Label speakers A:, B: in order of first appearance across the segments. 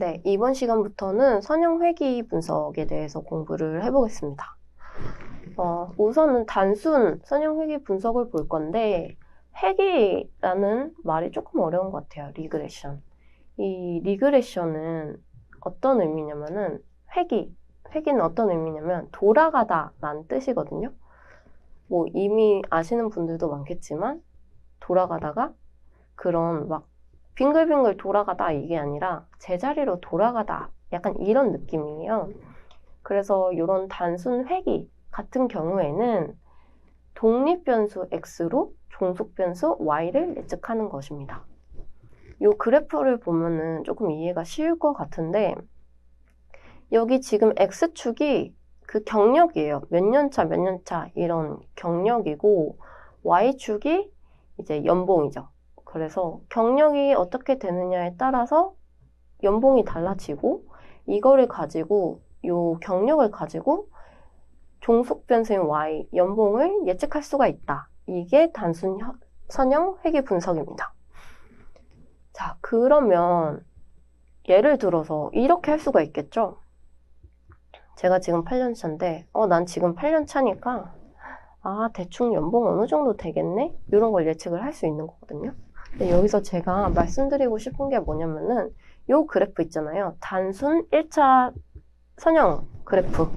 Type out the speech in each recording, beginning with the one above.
A: 네, 이번 시간부터는 선형 회귀 분석에 대해서 공부를 해보겠습니다. 우선은 단순 선형 회귀 분석을 볼 건데 회귀라는 말이 조금 어려운 것 같아요. 리그레션. 이 리그레션은 어떤 의미냐면은 회귀는 어떤 의미냐면 돌아가다 라는 뜻이거든요. 뭐 이미 아시는 분들도 많겠지만 돌아가다가 그런 막 빙글빙글 돌아가다 이게 아니라 제자리로 돌아가다 약간 이런 느낌이에요. 그래서 이런 단순 회귀 같은 경우에는 독립변수 x로 종속변수 y를 예측하는 것입니다. 이 그래프를 보면은 조금 이해가 쉬울 것 같은데 여기 지금 x축이 그 경력이에요. 몇 년 차 이런 경력이고 y축이 이제 연봉이죠. 그래서 경력이 어떻게 되느냐에 따라서 연봉이 달라지고 이거를 가지고 요 경력을 가지고 종속변수인 y, 연봉을 예측할 수가 있다. 이게 단순 선형 회귀 분석입니다. 자, 그러면 예를 들어서 이렇게 할 수가 있겠죠? 제가 지금 8년 차인데 난 지금 8년 차니까 대충 연봉 어느 정도 되겠네? 이런 걸 예측을 할 수 있는 거거든요. 근데 여기서 제가 말씀드리고 싶은 게 뭐냐면은 요 그래프 있잖아요. 단순 1차 선형 그래프.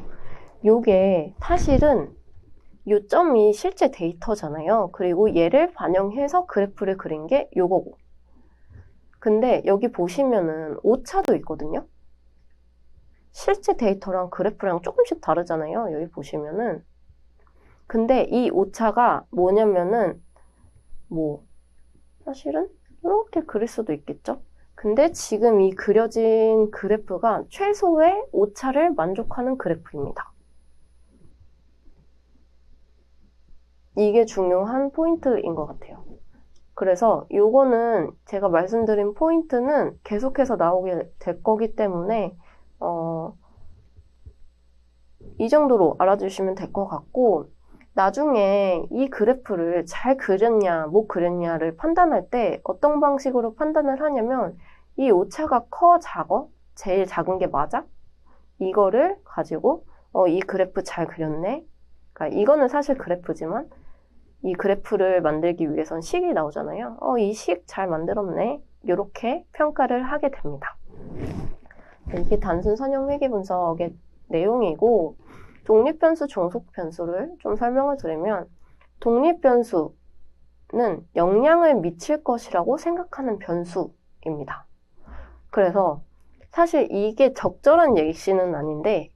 A: 요게 사실은 요점이 실제 데이터잖아요. 그리고 얘를 반영해서 그래프를 그린 게 요거고. 근데 여기 보시면은 오차도 있거든요. 실제 데이터랑 그래프랑 조금씩 다르잖아요. 여기 보시면은. 근데 이 오차가 뭐냐면은 사실은 이렇게 그릴 수도 있겠죠. 근데 지금 이 그려진 그래프가 최소의 오차를 만족하는 그래프입니다. 이게 중요한 포인트인 것 같아요. 그래서 요거는 제가 말씀드린 포인트는 계속해서 나오게 될 거기 때문에 이 정도로 알아주시면 될 것 같고 나중에 이 그래프를 잘 그렸냐 못 그렸냐를 판단할 때 어떤 방식으로 판단을 하냐면 이 오차가 커 작어? 제일 작은 게 맞아? 이거를 가지고 이 그래프 잘 그렸네? 그러니까 이거는 사실 그래프지만 이 그래프를 만들기 위해선 식이 나오잖아요. 이 식 잘 만들었네? 이렇게 평가를 하게 됩니다. 이게 단순 선형 회귀 분석의 내용이고 독립변수, 종속변수를 좀 설명을 드리면 독립변수는 영향을 미칠 것이라고 생각하는 변수입니다. 그래서 사실 이게 적절한 예시는 아닌데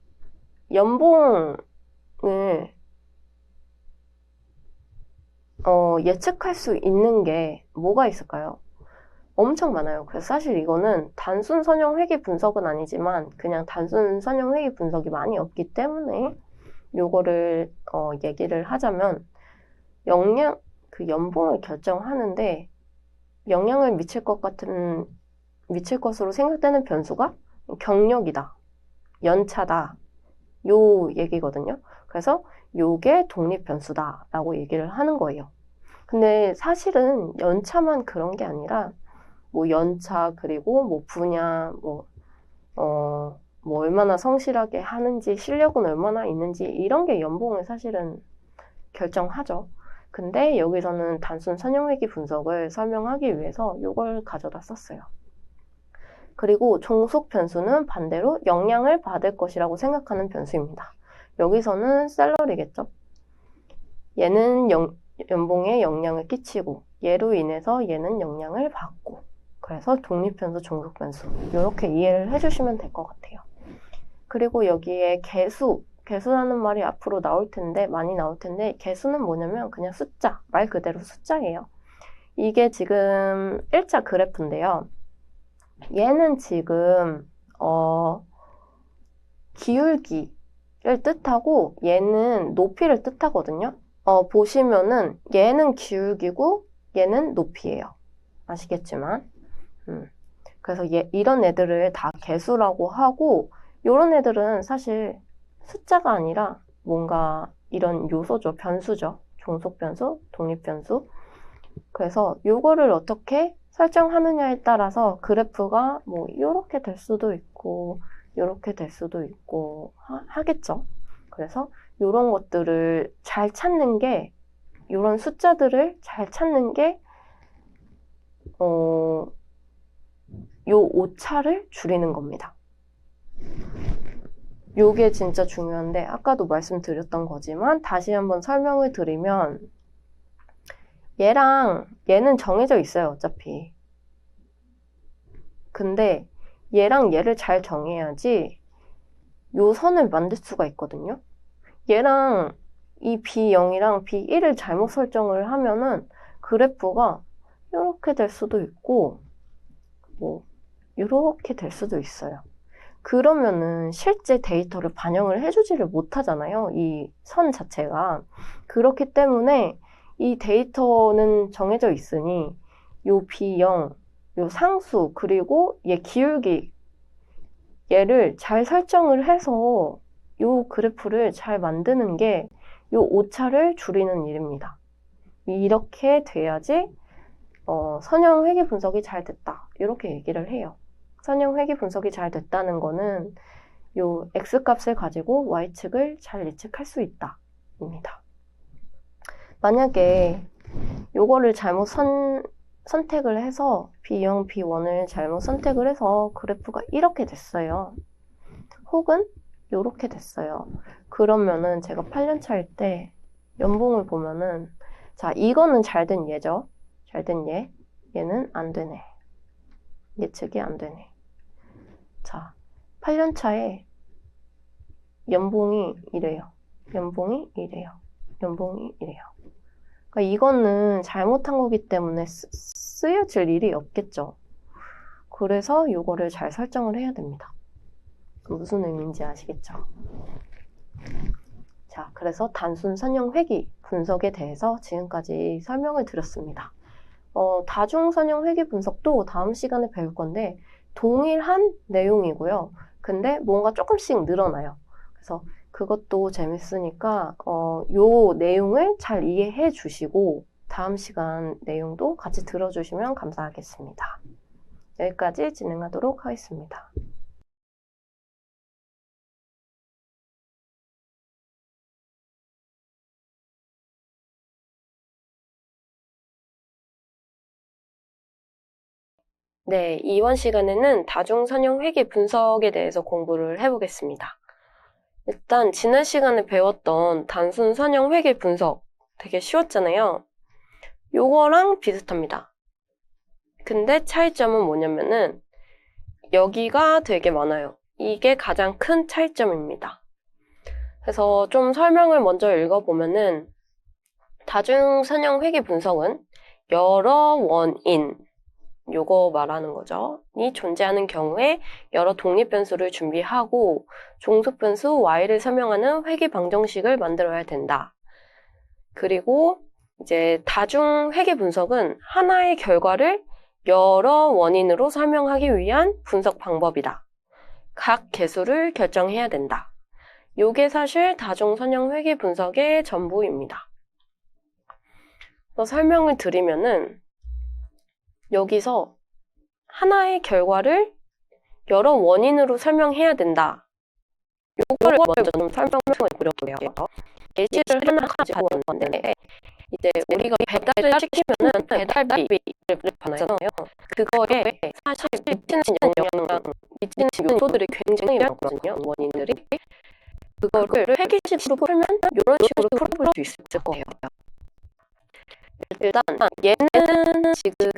A: 연봉을 예측할 수 있는 게 뭐가 있을까요? 엄청 많아요. 그래서 사실 이거는 단순 선형 회귀 분석은 아니지만 그냥 단순 선형 회귀 분석이 많이 없기 때문에 요거를 얘기를 하자면 연봉을 결정하는데 영향을 미칠 것으로 생각되는 변수가 경력이다, 연차다, 요 얘기거든요. 그래서 요게 독립 변수다라고 얘기를 하는 거예요. 근데 사실은 연차만 그런 게 아니라 연차 그리고 분야 얼마나 성실하게 하는지 실력은 얼마나 있는지 이런 게 연봉을 사실은 결정하죠. 근데 여기서는 단순 선형회귀 분석을 설명하기 위해서 이걸 가져다 썼어요. 그리고 종속 변수는 반대로 영향을 받을 것이라고 생각하는 변수입니다. 여기서는 샐러리겠죠. 얘는 연봉에 영향을 끼치고 얘로 인해서 얘는 영향을 받고 그래서 독립변수, 종속변수 이렇게 이해를 해주시면 될 것 같아요. 그리고 여기에 개수라는 말이 앞으로 많이 나올 텐데 개수는 뭐냐면 그냥 숫자, 말 그대로 숫자예요. 이게 지금 1차 그래프인데요. 얘는 지금 기울기를 뜻하고 얘는 높이를 뜻하거든요. 보시면은 얘는 기울기고 얘는 높이예요. 아시겠지만 그래서 이런 애들을 다 개수라고 하고 이런 애들은 사실 숫자가 아니라 뭔가 이런 요소죠. 변수죠. 종속변수, 독립변수. 그래서 요거를 어떻게 설정하느냐에 따라서 그래프가 뭐 이렇게 될 수도 있고 이렇게 될 수도 있고 하겠죠. 그래서 이런 것들을 잘 찾는 게, 이런 숫자들을 잘 찾는 게 요 오차를 줄이는 겁니다. 요게 진짜 중요한데, 아까도 말씀드렸던 거지만 다시 한번 설명을 드리면, 얘는 정해져 있어요, 어차피. 근데 얘랑 얘를 잘 정해야지 요 선을 만들 수가 있거든요. 얘랑 이 B0이랑 B1을 잘못 설정을 하면은 그래프가 이렇게 될 수도 있고 뭐 이렇게 될 수도 있어요. 그러면은 실제 데이터를 반영을 해주지를 못하잖아요, 이 선 자체가. 그렇기 때문에 이 데이터는 정해져 있으니 요 B0, 요 상수, 그리고 얘 기울기, 얘를 잘 설정을 해서 요 그래프를 잘 만드는 게 요 오차를 줄이는 일입니다. 이렇게 돼야지 선형 회귀 분석이 잘 됐다, 이렇게 얘기를 해요. 선형 회귀 분석이 잘 됐다는 거는 요 x값을 가지고 y측을 잘 예측할 수 있다 입니다. 만약에 요거를 잘못 선택을 해서 B0, B1을 잘못 선택을 해서 그래프가 이렇게 됐어요. 혹은 이렇게 됐어요. 그러면은 제가 8년차일 때 연봉을 보면은, 자, 이거는 잘된 얘죠. 잘된 얘. 얘는 안 되네. 예측이 안 되네. 자, 8년차에 연봉이 이래요. 연봉이 이래요. 연봉이 이래요. 그러니까 이거는 잘못한 거기 때문에 쓰여질 일이 없겠죠. 그래서 이거를 잘 설정을 해야 됩니다. 무슨 의미인지 아시겠죠? 자, 그래서 단순 선형 회귀 분석에 대해서 지금까지 설명을 드렸습니다. 다중 선형 회귀 분석도 다음 시간에 배울 건데 동일한 내용이고요. 근데 뭔가 조금씩 늘어나요. 그래서 그것도 재밌으니까 요 내용을 잘 이해해 주시고 다음 시간 내용도 같이 들어주시면 감사하겠습니다. 여기까지 진행하도록 하겠습니다. 네, 이번 시간에는 다중선형 회귀 분석에 대해서 공부를 해보겠습니다. 일단 지난 시간에 배웠던 단순 선형 회귀 분석 되게 쉬웠잖아요. 요거랑 비슷합니다. 근데 차이점은 뭐냐면은 여기가 되게 많아요. 이게 가장 큰 차이점입니다. 그래서 좀 설명을 먼저 읽어보면은 다중 선형 회귀 분석은 여러 원인, 요거 말하는 거죠. 이 존재하는 경우에 여러 독립변수를 준비하고 종속변수 y를 설명하는 회귀 방정식을 만들어야 된다. 그리고 이제 다중 회귀 분석은 하나의 결과를 여러 원인으로 설명하기 위한 분석 방법이다. 각 개수를 결정해야 된다. 요게 사실 다중 선형 회귀 분석의 전부입니다. 설명을 드리면은 여기서 하나의 결과를 여러 원인으로 설명해야 된다. 요거를 먼저 좀 설명을 드려볼게요. 예시를 하나 가지고 왔는데 이제 우리가 배달을 시키면은 배달비를 받잖아요. 그거에 사실 미치는 영향, 미치는 요소들이 굉장히 많거든요. 원인들이. 그거를 회계식으로 풀면 이런 식으로 풀어볼 수 있을 거예요. 일단 얘는 지금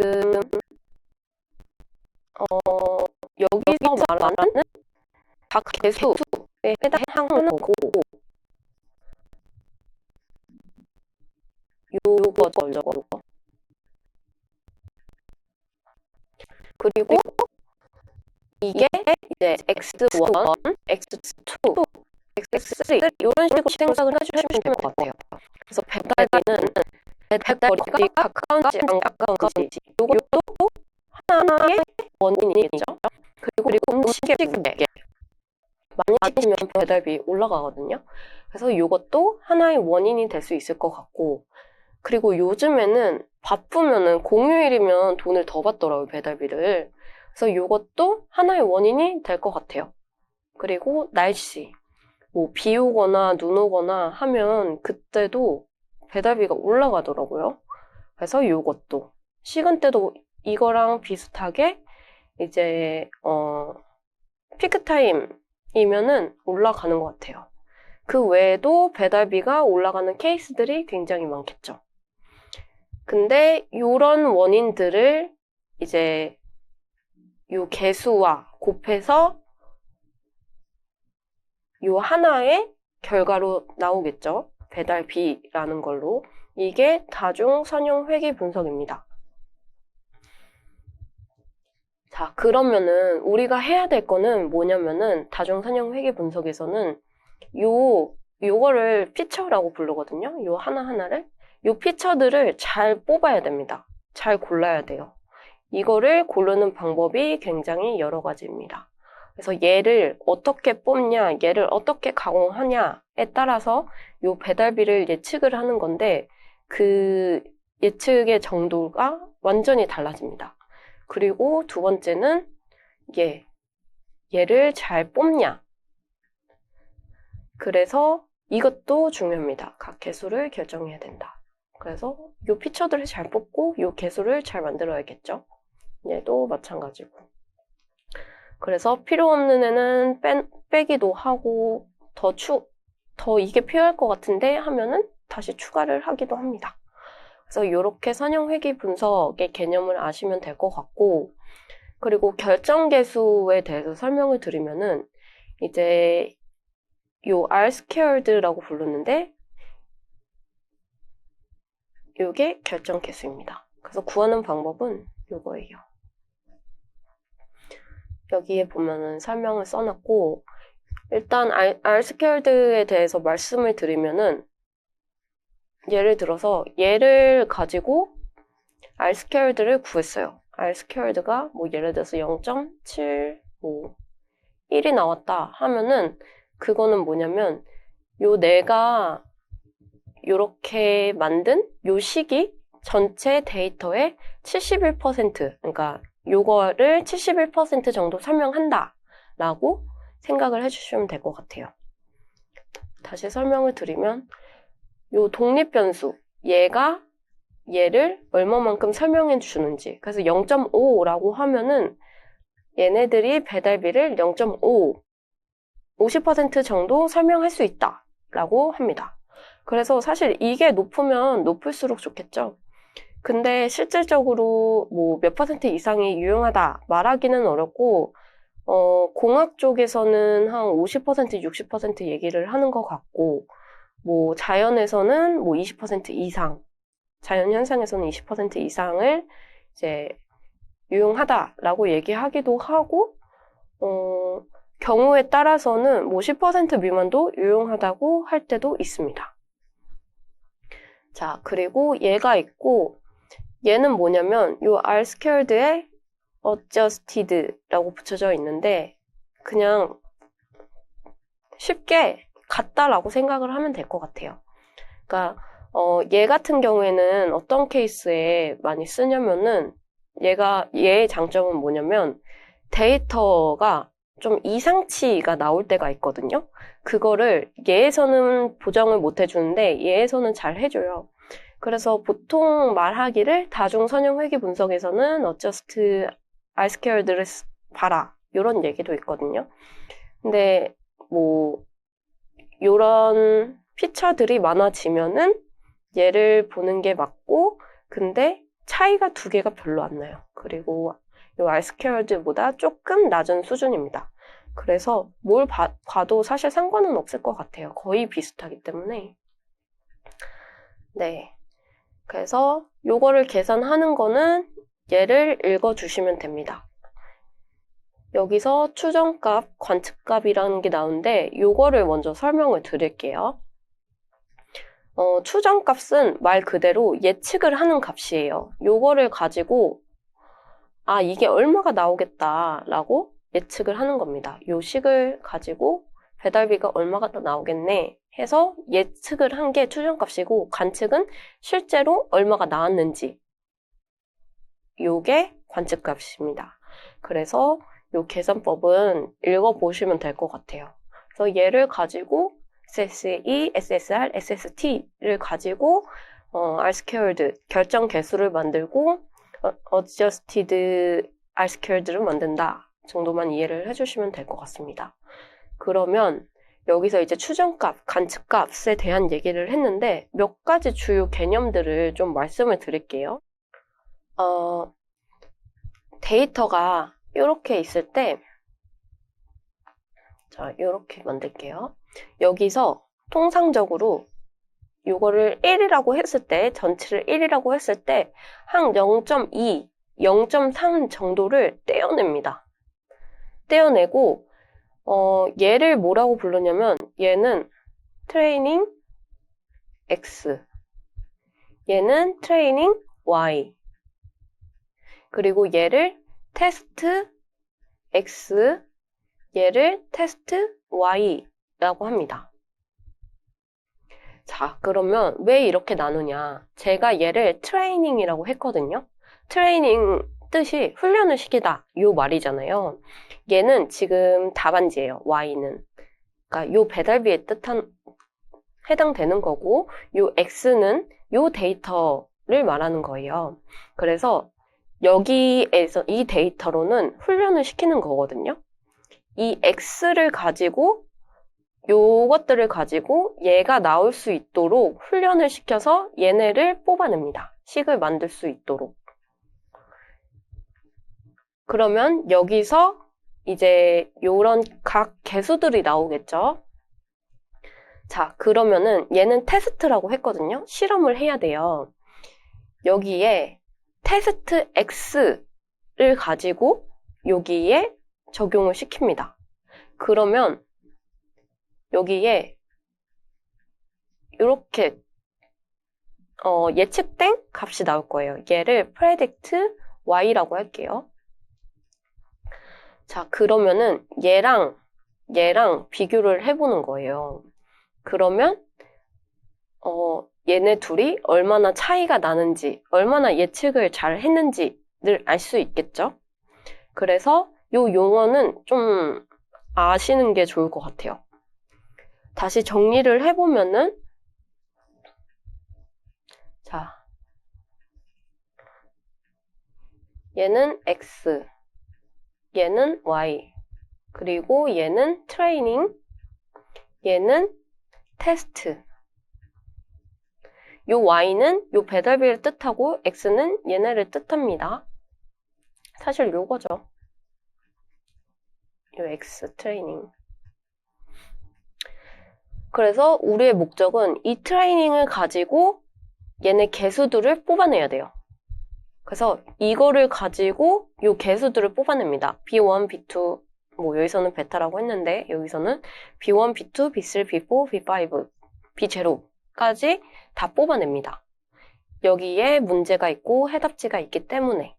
A: 여기서 말하는 각 개수에 해당하는 거고 요거죠, 요거. 그리고 이게 이제 x1, x2, x3 이런 식으로 생각을 해주시면 될 것 같아요. 그래서 배달비는 배달거리가 가까운지 안 가까운지 요것도 하나의 원인이겠죠. 그리고 음식의 무게. 많이 시키면 배달비 올라가거든요. 그래서 이것도 하나의 원인이 될 수 있을 것 같고, 그리고 요즘에는 바쁘면은 공휴일이면 돈을 더 받더라고요, 배달비를. 그래서 이것도 하나의 원인이 될 것 같아요. 그리고 날씨. 뭐 비 오거나 눈 오거나 하면 그때도 배달비가 올라가더라고요. 그래서 이것도 시간대도 이거랑 비슷하게 이제 피크타임이면은 올라가는 것 같아요. 그 외에도 배달비가 올라가는 케이스들이 굉장히 많겠죠. 근데 이런 원인들을 이제 요 개수와 곱해서 요 하나의 결과로 나오겠죠. 배달비라는 걸로. 이게 다중 선형 회계 분석입니다. 자, 그러면은 우리가 해야 될 거는 뭐냐면은 다중 선형 회계 분석에서는 요거를 피처라고 부르거든요. 요 하나하나를. 요 피처들을 잘 뽑아야 됩니다. 잘 골라야 돼요. 이거를 고르는 방법이 굉장히 여러 가지입니다. 그래서 얘를 어떻게 뽑냐, 얘를 어떻게 가공하냐에 따라서 요 배달비를 예측을 하는 건데 그 예측의 정도가 완전히 달라집니다. 그리고 두 번째는 얘를 잘 뽑냐. 그래서 이것도 중요합니다. 각 개수를 결정해야 된다. 그래서 요 피처들을 잘 뽑고 요 개수를 잘 만들어야겠죠. 얘도 마찬가지고. 그래서 필요 없는 애는 빼기도 하고 더 이게 필요할 것 같은데 하면은 다시 추가를 하기도 합니다. 그래서 이렇게 선형회귀 분석의 개념을 아시면 될 것 같고, 그리고 결정계수에 대해서 설명을 드리면은 이제 요 R-squared라고 부르는데 요게 결정계수입니다. 그래서 구하는 방법은 요거예요. 여기에 보면은 설명을 써놨고, 일단 R-squared에 대해서 말씀을 드리면은 예를 들어서 얘를 가지고 R-squared를 구했어요. R-squared가 뭐 예를 들어서 0.75 1이 나왔다 하면은 그거는 뭐냐면 요 내가 요렇게 만든 요 식이 전체 데이터의 71% 그러니까 요거를 71% 정도 설명한다 라고 생각을 해주시면 될 것 같아요. 다시 설명을 드리면 요 독립변수 얘를 얼마만큼 설명해 주는지 그래서 0.5라고 하면은 얘네들이 배달비를 0.5 50% 정도 설명할 수 있다 라고 합니다. 그래서 사실 이게 높으면 높을수록 좋겠죠. 근데 실질적으로 뭐 몇 퍼센트 이상이 유용하다 말하기는 어렵고 공학 쪽에서는 한 50% 60% 얘기를 하는 것 같고 뭐 자연에서는 뭐 20% 이상 자연 현상에서는 20% 이상을 이제 유용하다라고 얘기하기도 하고 경우에 따라서는 뭐 10% 미만도 유용하다고 할 때도 있습니다. 자, 그리고 얘가 있고 얘는 뭐냐면 요 R-squared에 adjusted라고 붙여져 있는데 그냥 쉽게 같다라고 생각을 하면 될 것 같아요. 그러니까 얘 같은 경우에는 어떤 케이스에 많이 쓰냐면은 얘의 장점은 뭐냐면 데이터가 좀 이상치가 나올 때가 있거든요. 그거를 얘에서는 보정을 못 해주는데 얘에서는 잘 해줘요. 그래서 보통 말하기를 다중 선형 회귀 분석에서는 adjust R-squared를 봐라 이런 얘기도 있거든요. 근데 뭐 이런 피처들이 많아지면은 얘를 보는 게 맞고 근데 차이가 두 개가 별로 안 나요. 그리고 이 R-squared보다 조금 낮은 수준입니다. 그래서 뭘 봐도 사실 상관은 없을 것 같아요. 거의 비슷하기 때문에. 네. 그래서 요거를 계산하는 거는 얘를 읽어주시면 됩니다. 여기서 추정값, 관측값이라는 게 나오는데 요거를 먼저 설명을 드릴게요. 추정값은 말 그대로 예측을 하는 값이에요. 요거를 가지고 이게 얼마가 나오겠다라고 예측을 하는 겁니다. 요 식을 가지고 배달비가 얼마가 더 나오겠네 해서 예측을 한 게 추정값이고 관측은 실제로 얼마가 나왔는지 요게 관측값입니다. 그래서 요 계산법은 읽어보시면 될 것 같아요. 그래서 얘를 가지고 SSE, SSR, SST를 가지고 R-squared 결정 개수를 만들고 adjusted R-squared를 만든다 정도만 이해를 해주시면 될 것 같습니다. 그러면 여기서 이제 추정값, 관측값에 대한 얘기를 했는데 몇 가지 주요 개념들을 좀 말씀을 드릴게요. 데이터가 이렇게 있을 때, 자, 이렇게 만들게요. 여기서 통상적으로 이거를 1이라고 했을 때, 전체를 1이라고 했을 때, 한 0.2, 0.3 정도를 떼어냅니다. 떼어내고, 얘를 뭐라고 부르냐면, 얘는 트레이닝 X, 얘는 트레이닝 Y, 그리고 얘를 테스트 X, 얘를 테스트 Y라고 합니다. 자, 그러면 왜 이렇게 나누냐? 제가 얘를 트레이닝이라고 했거든요. 트레이닝 뜻이 훈련을 시키다 요 말이잖아요. 얘는 지금 답안지예요. Y는. 그러니까 요 배달비에 해당되는 거고 요 X는 요 데이터를 말하는 거예요. 그래서 여기에서 이 데이터로는 훈련을 시키는 거거든요. 이 X를 가지고 요것들을 가지고 얘가 나올 수 있도록 훈련을 시켜서 얘네를 뽑아냅니다. 식을 만들 수 있도록. 그러면 여기서 이제 요런 각 개수들이 나오겠죠. 자, 그러면은 얘는 테스트라고 했거든요. 실험을 해야 돼요. 여기에 테스트 X를 가지고 여기에 적용을 시킵니다. 그러면 여기에 이렇게 예측된 값이 나올 거예요. 얘를 predict y라고 할게요. 자, 그러면은 얘랑 비교를 해보는 거예요. 그러면 얘네 둘이 얼마나 차이가 나는지, 얼마나 예측을 잘 했는지를 알 수 있겠죠? 그래서 요 용어는 좀 아시는 게 좋을 것 같아요. 다시 정리를 해보면은, 자, 얘는 X, 얘는 Y, 그리고 얘는 트레이닝, 얘는 테스트. 요 Y는 요 배달비를 뜻하고 X는 얘네를 뜻합니다. 사실 요거죠. 요 X 트레이닝. 그래서 우리의 목적은 이 트레이닝을 가지고 얘네 개수들을 뽑아내야 돼요. 그래서 이거를 가지고 요 개수들을 뽑아냅니다. B1, B2, 뭐 여기서는 베타라고 했는데 여기서는 B1, B2, B3, B4, B5, B0까지 다 뽑아냅니다. 여기에 문제가 있고 해답지가 있기 때문에.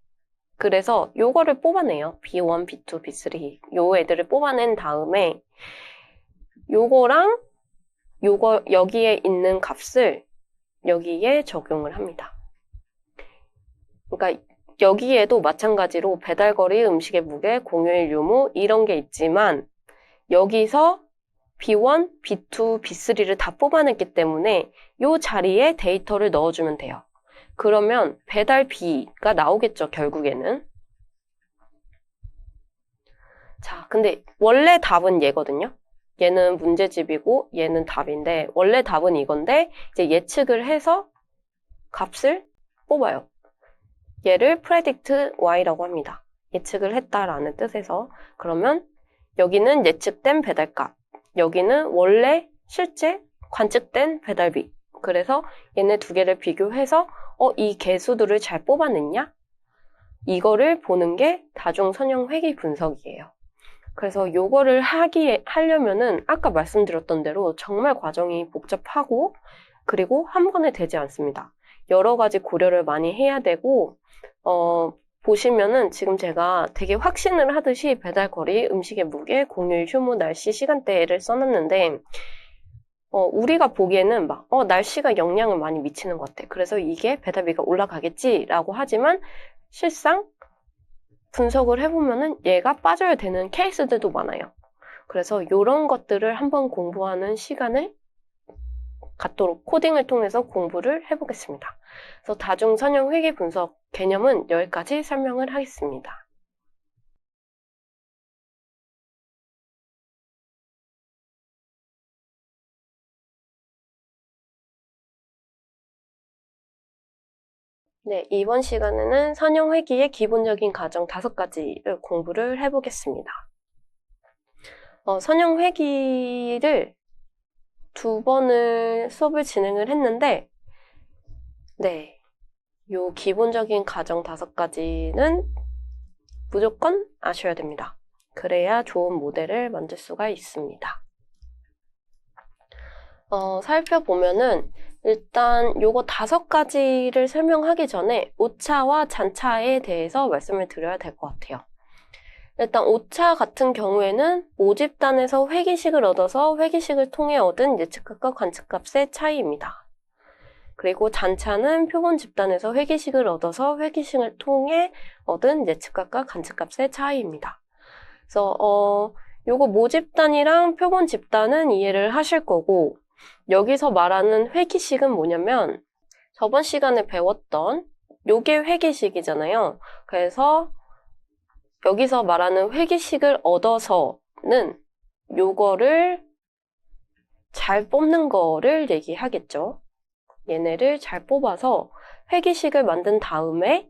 A: 그래서 요거를 뽑아내요. B1, B2, B3 요 애들을 뽑아낸 다음에 요거랑 요거 여기에 있는 값을 여기에 적용을 합니다. 그러니까 여기에도 마찬가지로 배달거리, 음식의 무게, 공휴일 유무 이런 게 있지만 여기서 B1, B2, B3를 다 뽑아냈기 때문에 이 자리에 데이터를 넣어주면 돼요. 그러면 배달비가 나오겠죠, 결국에는. 자, 근데 원래 답은 얘거든요. 얘는 문제집이고 얘는 답인데 원래 답은 이건데 이제 예측을 해서 값을 뽑아요. 얘를 predict y라고 합니다. 예측을 했다라는 뜻에서. 그러면 여기는 예측된 배달값, 여기는 원래 실제 관측된 배달비. 그래서 얘네 두 개를 비교해서 이 개수들을 잘 뽑아냈냐? 이거를 보는 게 다중선형 회귀 분석이에요. 그래서 요거를 하려면은 아까 말씀드렸던 대로 정말 과정이 복잡하고 그리고 한 번에 되지 않습니다. 여러 가지 고려를 많이 해야 되고 보시면은 지금 제가 되게 확신을 하듯이 배달거리, 음식의 무게, 공휴일, 휴무, 날씨, 시간대를 써놨는데 우리가 보기에는 막 날씨가 영향을 많이 미치는 것 같아. 그래서 이게 배달비가 올라가겠지라고 하지만 실상 분석을 해보면은 얘가 빠져야 되는 케이스들도 많아요. 그래서 이런 것들을 한번 공부하는 시간을 갖도록 코딩을 통해서 공부를 해보겠습니다. 그래서 다중 선형 회귀 분석 개념은 여기까지 설명을 하겠습니다. 네, 이번 시간에는 선형 회귀의 기본적인 과정 5가지를 공부를 해보겠습니다. 선형 회귀를 2번을 수업을 진행을 했는데, 네, 요 기본적인 과정 5가지는 무조건 아셔야 됩니다. 그래야 좋은 모델을 만들 수가 있습니다. 살펴보면은 일단 요거 5가지를 설명하기 전에 오차와 잔차에 대해서 말씀을 드려야 될 것 같아요. 일단 오차 같은 경우에는 모집단에서 회귀식을 얻어서 회귀식을 통해 얻은 예측값과 관측값의 차이입니다. 그리고 잔차는 표본 집단에서 회귀식을 얻어서 회귀식을 통해 얻은 예측값과 관측값의 차이입니다. 그래서 요거 모집단이랑 표본 집단은 이해를 하실 거고, 여기서 말하는 회귀식은 뭐냐면 저번 시간에 배웠던 요게 회귀식이잖아요. 그래서 여기서 말하는 회귀식을 얻어서는 요거를 잘 뽑는 거를 얘기하겠죠. 얘네를 잘 뽑아서 회귀식을 만든 다음에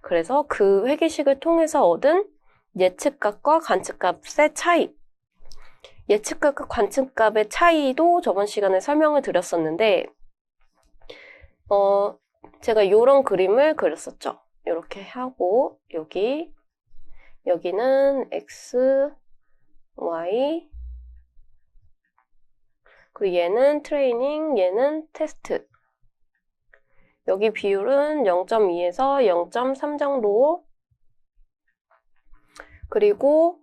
A: 그래서 그 회귀식을 통해서 얻은 예측값과 관측값의 차이, 예측값과 관측값의 차이도 저번 시간에 설명을 드렸었는데 제가 이런 그림을 그렸었죠. 이렇게 하고 여기는 x, y 그리고 얘는 트레이닝, 얘는 테스트. 여기 비율은 0.2에서 0.3 정도. 그리고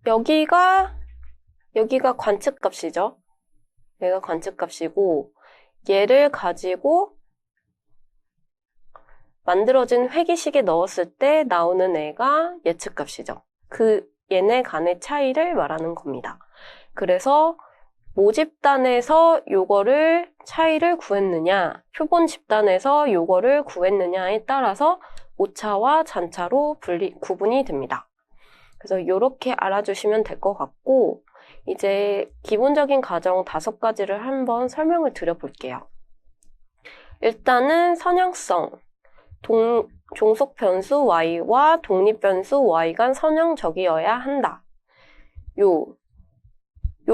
A: 여기가 관측값이죠. 얘가 관측값이고 얘를 가지고 만들어진 회귀식에 넣었을 때 나오는 애가 예측값이죠. 얘네 간의 차이를 말하는 겁니다. 그래서 모집단에서 요거를 차이를 구했느냐, 표본 집단에서 요거를 구했느냐에 따라서 오차와 잔차로 구분이 됩니다. 그래서 이렇게 알아주시면 될 것 같고, 이제 기본적인 과정 5가지를 한번 설명을 드려볼게요. 일단은 선형성, 종속 변수 y와 독립 변수 y 간 선형적이어야 한다. 요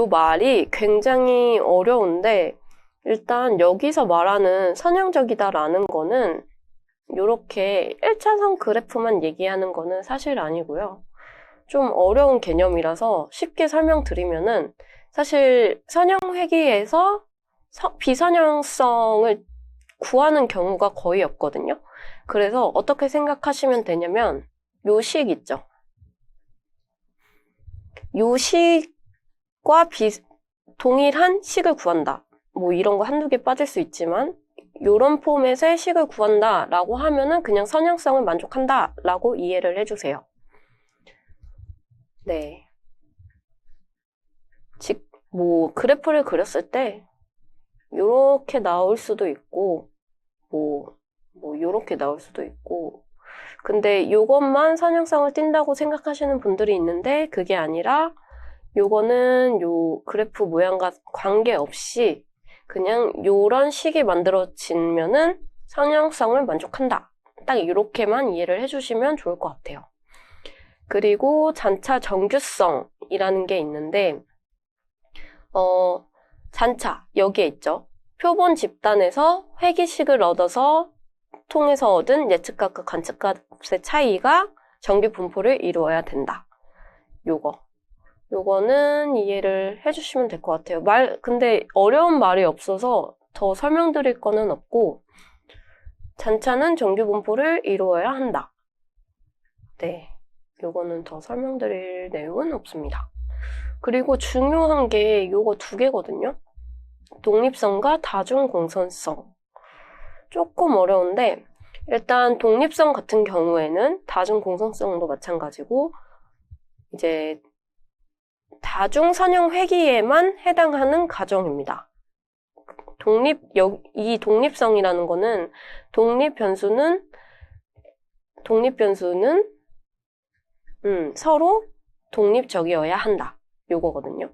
A: 말이 굉장히 어려운데 일단 여기서 말하는 선형적이다라는 거는 이렇게 1차선 그래프만 얘기하는 거는 사실 아니고요. 좀 어려운 개념이라서 쉽게 설명드리면은 사실 선형 회귀에서 비선형성을 구하는 경우가 거의 없거든요. 그래서 어떻게 생각하시면 되냐면 요 식 있죠. 요 식과 동일한 식을 구한다. 뭐 이런 거 한두 개 빠질 수 있지만 요런 포맷의 식을 구한다 라고 하면은 그냥 선형성을 만족한다 라고 이해를 해주세요. 네. 뭐 그래프를 그렸을 때 요렇게 나올 수도 있고 뭐 요렇게 나올 수도 있고 근데 요것만 선형성을 띈다고 생각하시는 분들이 있는데 그게 아니라 요거는 요 그래프 모양과 관계없이 그냥 요런 식이 만들어지면은 선형성을 만족한다. 딱 이렇게만 이해를 해주시면 좋을 것 같아요. 그리고 잔차 정규성이라는 게 있는데 잔차 여기에 있죠. 표본 집단에서 회귀식을 얻어서 통해서 얻은 예측값과 관측값의 차이가 정규 분포를 이루어야 된다. 요거는 이해를 해주시면 될 것 같아요. 근데 어려운 말이 없어서 더 설명드릴 거는 없고 잔차는 정규 분포를 이루어야 한다. 네, 요거는 더 설명드릴 내용은 없습니다. 그리고 중요한 게 요거 두 개거든요. 독립성과 다중공선성. 조금 어려운데 일단 독립성 같은 경우에는 다중공선성도 마찬가지고 이제 다중선형 회귀에만 해당하는 가정입니다. 이 독립성이라는 거는 독립변수는 서로 독립적이어야 한다. 요거거든요.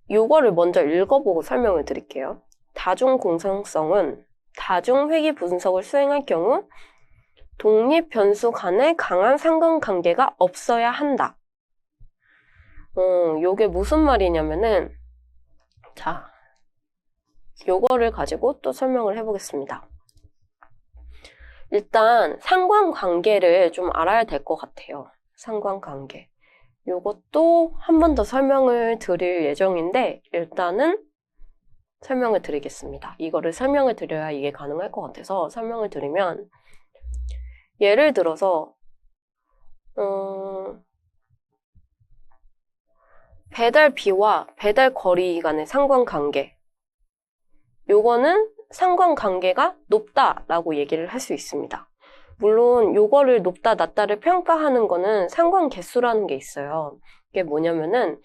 A: 요거를 먼저 읽어보고 설명을 드릴게요. 다중공선성은 다중회귀 분석을 수행할 경우 독립변수 간의 강한 상관관계가 없어야 한다. 요게 무슨 말이냐면은 자, 요거를 가지고 또 설명을 해보겠습니다. 일단 상관관계를 좀 알아야 될 것 같아요. 상관관계. 요것도 한 번 더 설명을 드릴 예정인데 일단은 설명을 드리겠습니다. 이거를 설명을 드려야 이게 가능할 것 같아서 설명을 드리면 예를 들어서 배달비와 배달거리 간의 상관관계 요거는 상관관계가 높다라고 얘기를 할 수 있습니다. 물론 요거를 높다 낮다를 평가하는 거는 상관계수라는 게 있어요. 이게 뭐냐면은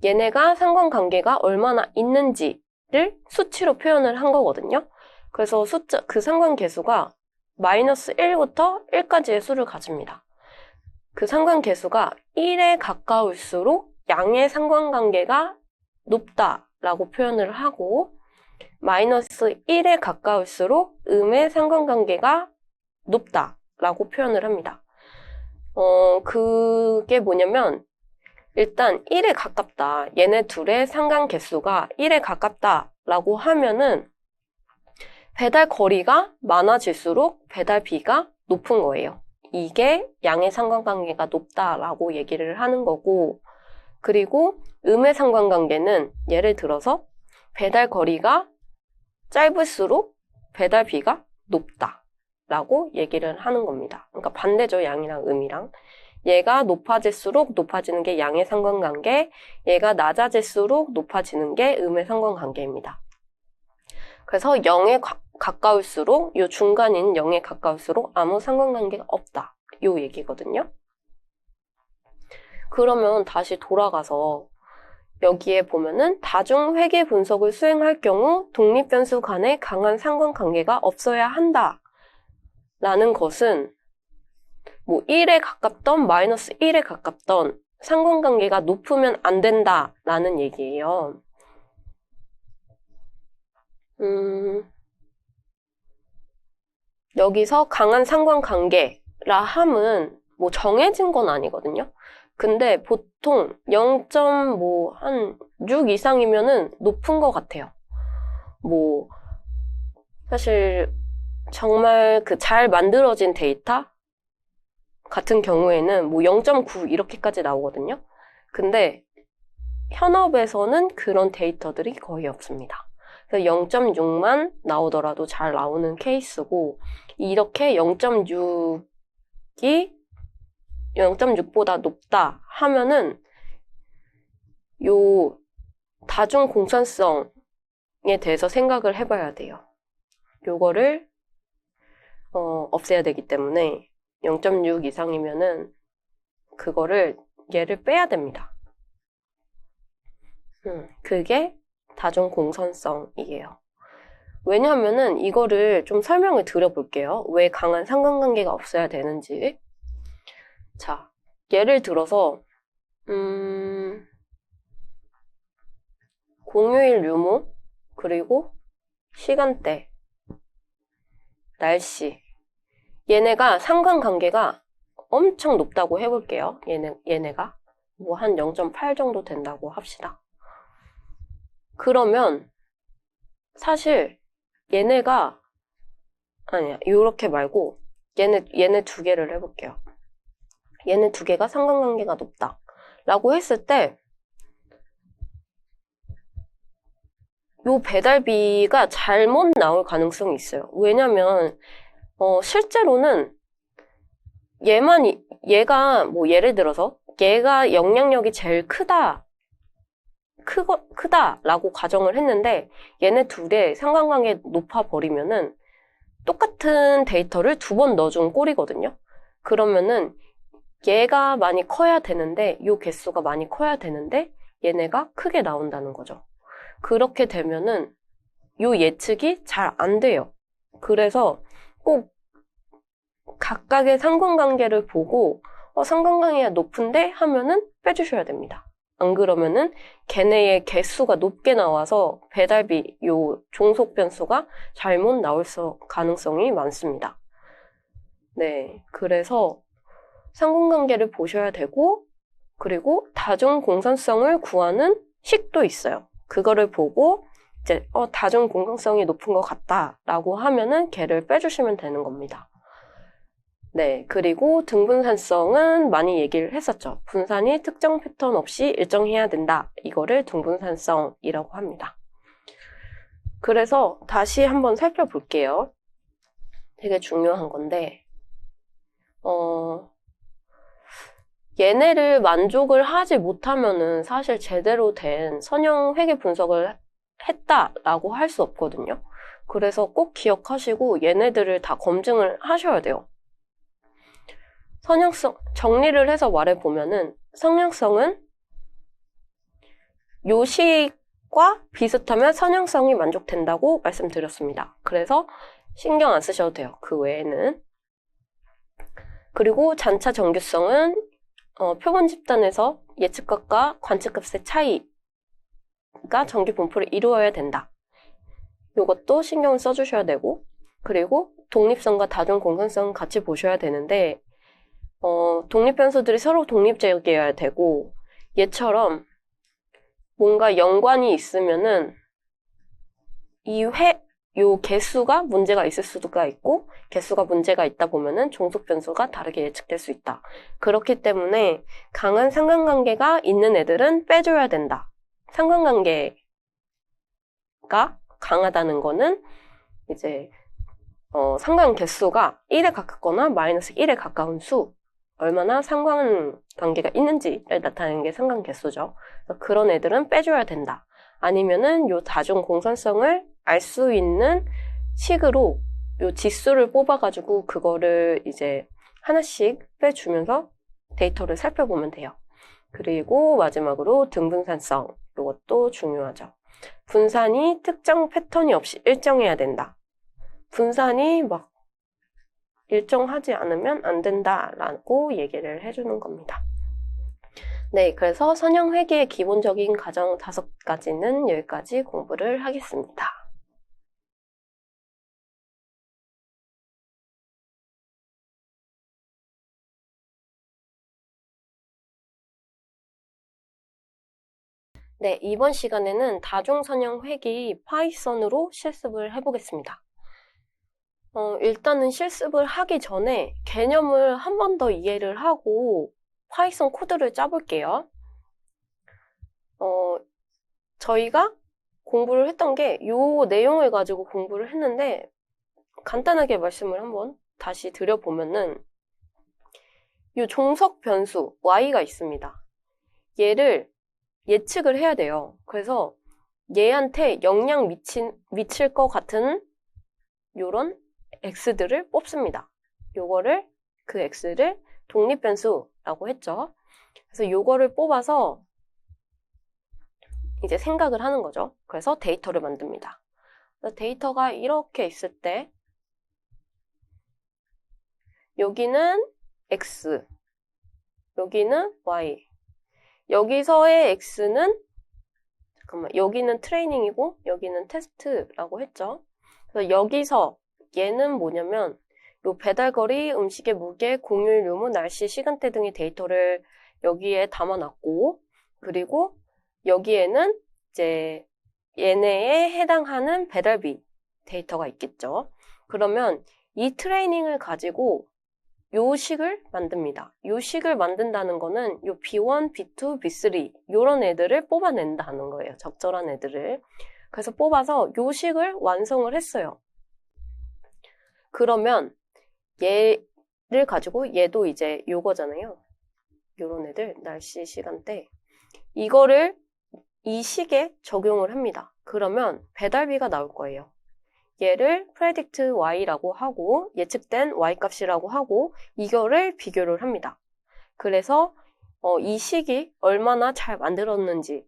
A: 얘네가 상관관계가 얼마나 있는지를 수치로 표현을 한 거거든요. 그래서 그 상관계수가 -1부터 1까지의 수를 가집니다. 그 상관계수가 1에 가까울수록 양의 상관관계가 높다라고 표현을 하고 -1에 가까울수록 음의 상관관계가 높다라고 표현을 합니다. 그게 뭐냐면 일단 1에 가깝다. 얘네 둘의 상관계수가 1에 가깝다라고 하면은 배달 거리가 많아질수록 배달비가 높은 거예요. 이게 양의 상관관계가 높다라고 얘기를 하는 거고 그리고 음의 상관관계는 예를 들어서 배달 거리가 짧을수록 배달비가 높다라고 얘기를 하는 겁니다. 그러니까 반대죠. 양이랑 음이랑. 얘가 높아질수록 높아지는 게 양의 상관관계, 얘가 낮아질수록 높아지는 게 음의 상관관계입니다. 그래서 0에 가까울수록 요 중간인 0에 가까울수록 아무 상관관계가 없다. 요 얘기거든요. 그러면 다시 돌아가서 여기에 보면은 다중회계 분석을 수행할 경우 독립변수 간의 강한 상관관계가 없어야 한다. 라는 것은 뭐 1에 가깝던 -1에 가깝던 상관관계가 높으면 안 된다. 라는 얘기예요. 여기서 강한 상관관계라 함은 뭐 정해진 건 아니거든요. 근데 보통 0.6 이상이면은 높은 것 같아요. 뭐 사실 정말 그 잘 만들어진 데이터 같은 경우에는 뭐 0.9 이렇게까지 나오거든요. 근데 현업에서는 그런 데이터들이 거의 없습니다. 그래서 0.6만 나오더라도 잘 나오는 케이스고 이렇게 0.6보다 높다 하면은 요 다중 공산성에 대해서 생각을 해봐야 돼요. 요거를 없애야 되기 때문에 0.6 이상이면은 그거를 얘를 빼야 됩니다. 그게 다중 공선성이에요. 왜냐하면은 이거를 좀 설명을 드려볼게요. 왜 강한 상관관계가 없어야 되는지. 자, 예를 들어서 공휴일 유무, 그리고 시간대, 날씨. 얘네가 상관관계가 엄청 높다고 해볼게요. 얘네가 뭐 한 0.8 정도 된다고 합시다. 그러면 사실 얘네가 아니야, 요렇게 말고 얘네 두 개를 해볼게요. 얘네 두 개가 상관관계가 높다 라고 했을 때 요 배달비가 잘못 나올 가능성이 있어요. 왜냐면 실제로는 얘가 뭐 예를 들어서 얘가 영향력이 제일 크다라고 가정을 했는데 얘네 둘의 상관관계 높아버리면은 똑같은 데이터를 2번 넣어준 꼴이거든요. 그러면은 얘가 많이 커야 되는데 요 개수가 많이 커야 되는데 얘네가 크게 나온다는 거죠. 그렇게 되면은 요 예측이 잘 안 돼요. 그래서 꼭 각각의 상관관계를 보고 상관관계가 높은데 하면은 빼주셔야 됩니다. 안 그러면은 걔네의 개수가 높게 나와서 배달비 요 종속 변수가 잘못 나올 가능성이 많습니다. 네, 그래서 상관관계를 보셔야 되고 그리고 다중 공산성을 구하는 식도 있어요. 그거를 보고 이제 다중 공산성이 높은 것 같다라고 하면은 걔를 빼주시면 되는 겁니다. 네, 그리고 등분산성은 많이 얘기를 했었죠. 분산이 특정 패턴 없이 일정해야 된다. 이거를 등분산성이라고 합니다. 그래서 다시 한번 살펴볼게요. 되게 중요한 건데 얘네를 만족을 하지 못하면은 사실 제대로 된 선형 회계 분석을 했다라고 할 수 없거든요. 그래서 꼭 기억하시고 얘네들을 다 검증을 하셔야 돼요. 선형성, 정리를 해서 말해보면은 선형성은 요식과 비슷하면 선형성이 만족된다고 말씀드렸습니다. 그래서 신경 안 쓰셔도 돼요. 그 외에는. 그리고 잔차 정규성은 표본 집단에서 예측값과 관측값의 차이가 정규 분포를 이루어야 된다. 이것도 신경을 써주셔야 되고 그리고 독립성과 다중 공산성은 같이 보셔야 되는데 독립 변수들이 서로 독립적이어야 되고 얘처럼 뭔가 연관이 있으면은 요 개수가 문제가 있을 수가 있고 개수가 문제가 있다 보면은 종속 변수가 다르게 예측될 수 있다. 그렇기 때문에 강한 상관관계가 있는 애들은 빼줘야 된다. 상관관계가 강하다는 거는 이제 상관 개수가 1에 가깝거나 마이너스 1에 가까운 수 얼마나 상관관계가 있는지를 나타내는 게 상관 개수죠. 그런 애들은 빼줘야 된다. 아니면은 요 다중 공산성을 알 수 있는 식으로 요 지수를 뽑아가지고 그거를 이제 하나씩 빼주면서 데이터를 살펴보면 돼요. 그리고 마지막으로 등분산성. 이것도 중요하죠. 분산이 특정 패턴이 없이 일정해야 된다. 분산이 막 일정하지 않으면 안 된다라고 얘기를 해주는 겁니다. 네, 그래서 선형 회계의 기본적인 과정 5가지는 여기까지 공부를 하겠습니다. 네, 이번 시간에는 다중선형 회계 파이썬으로 실습을 해보겠습니다. 일단은 실습을 하기 전에 개념을 한 번 더 이해를 하고 파이썬 코드를 짜볼게요. 저희가 공부를 했던 게 이 내용을 가지고 공부를 했는데 간단하게 말씀을 한번 다시 드려보면은 이 종속 변수 y가 있습니다. 얘를 예측을 해야 돼요. 그래서 얘한테 영향 미칠 것 같은 요런 x들을 뽑습니다. 그 x를 독립변수라고 했죠. 그래서 요거를 뽑아서 이제 생각을 하는 거죠. 그래서 데이터를 만듭니다. 그래서 데이터가 이렇게 있을 때 여기는 x, 여기는 y. 여기서의 x는 여기는 트레이닝이고 여기는 테스트라고 했죠. 그래서 여기서 얘는 뭐냐면 요 배달거리, 음식의 무게, 공휴일 유무, 날씨, 시간대 등의 데이터를 여기에 담아놨고 그리고 여기에는 이제 얘네에 해당하는 배달비 데이터가 있겠죠. 그러면 이 트레이닝을 가지고 요 식을 만듭니다. 요 식을 만든다는 거는 요 B1, B2, B3 요런 애들을 뽑아낸다는 거예요. 적절한 애들을. 그래서 뽑아서 요 식을 완성을 했어요. 그러면 얘를 가지고 얘도 이제 요거잖아요. 요런 애들, 날씨, 시간대. 이거를 이 식에 적용을 합니다. 그러면 배달비가 나올 거예요. 얘를 predict y라고 하고 예측된 y 값이라고 하고 이거를 비교를 합니다. 그래서 이 식이 얼마나 잘 만들었는지를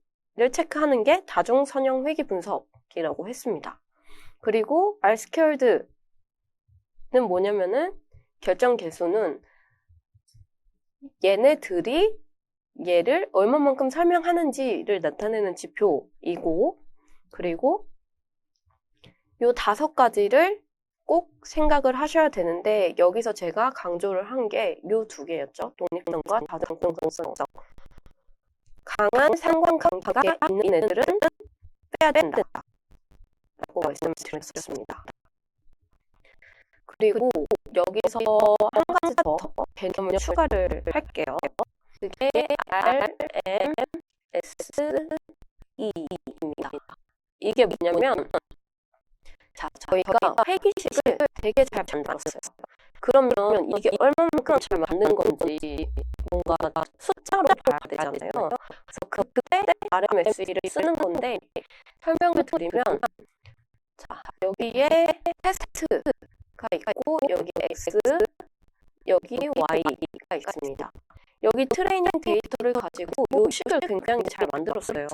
A: 체크하는 게 다중 선형 회귀 분석이라고 했습니다. 그리고 R-squared는 뭐냐면은 결정 계수는 얘네들이 얘를 얼마만큼 설명하는지를 나타내는 지표이고, 그리고 요 5가지를 꼭 생각을 하셔야 되는데, 여기서 제가 강조를 한 게 요 2개였죠. 독립성과 다중성성. 강한 상관관계가 있는 애들은 빼야 된다 라고 말씀을 드렸습니다. 그리고 여기서 한 가지 더 개념을 추가를 할게요. 그게 RMSE입니다. 이게 뭐냐면, 자, 저희가 회기식을 되게 잘 만들었어요. 그러면 이게 얼마만큼 잘 만든 건지 뭔가 숫자로 봐야 되잖아요. 그래서 그때 RMSE를 쓰는 건데, 설명을 드리면, 자, 여기에 테스트가 있고, 여기 X, 여기 Y가 있습니다. 여기 트레이닝 데이터를 가지고 이 식을 굉장히 잘 만들었어요.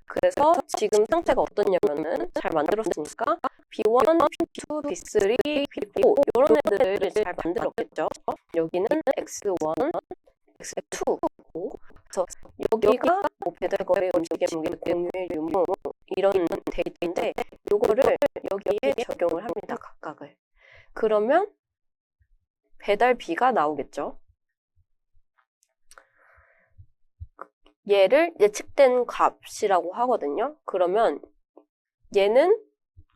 A: 그래서 지금 상태가 어떻냐면은 잘 만들었으니까 B1, B2, B3, B4 이런 애들을 잘 만들었겠죠. 여기는 X1, X2고 그래서 여기가 뭐 배달거래, 음식의 무게, 공유일, 유무 이런 데이터인데 이거를 여기에 적용을 합니다. 각각을. 그러면 배달비가 나오겠죠. 얘를 예측된 값이라고 하거든요. 그러면 얘는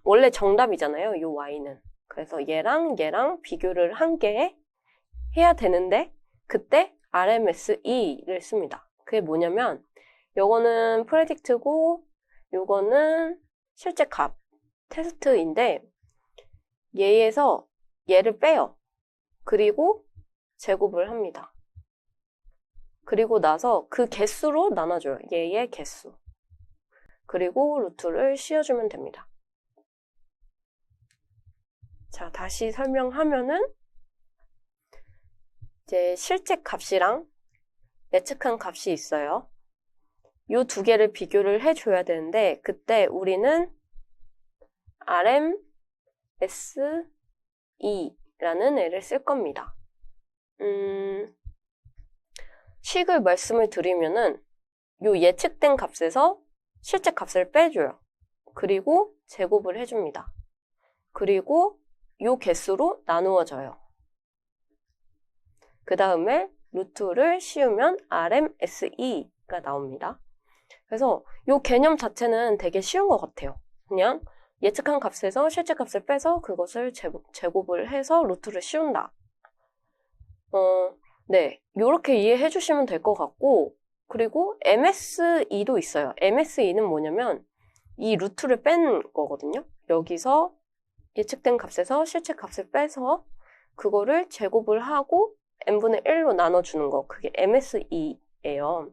A: 원래 정답이잖아요. 이 y는. 그래서 얘랑 비교를 한 개 해야 되는데 그때 RMSE를 씁니다. 그게 뭐냐면 요거는 predict고 요거는 실제 값, 테스트인데 얘에서 얘를 빼요. 그리고 제곱을 합니다. 그리고 나서 그 개수로 나눠줘요. 얘의 개수. 그리고 루트를 씌워주면 됩니다. 자, 다시 설명하면은 이제 실제 값이랑 예측한 값이 있어요. 이 2개를 비교를 해줘야 되는데 그때 우리는 RMSE라는 애를 쓸 겁니다. 식을 말씀을 드리면은 요 예측된 값에서 실제 값을 빼줘요. 그리고 제곱을 해줍니다. 그리고 요 개수로 나누어져요. 그 다음에 루트를 씌우면 RMSE가 나옵니다. 그래서 요 개념 자체는 되게 쉬운 것 같아요. 그냥 예측한 값에서 실제 값을 빼서 그것을 제곱을 해서 루트를 씌운다. 네, 요렇게 이해해 주시면 될 것 같고 그리고 MSE도 있어요. MSE는 뭐냐면 이 루트를 뺀 거거든요. 여기서 예측된 값에서 실제 값을 빼서 그거를 제곱을 하고 n분의 1로 나눠주는 거. 그게 MSE예요.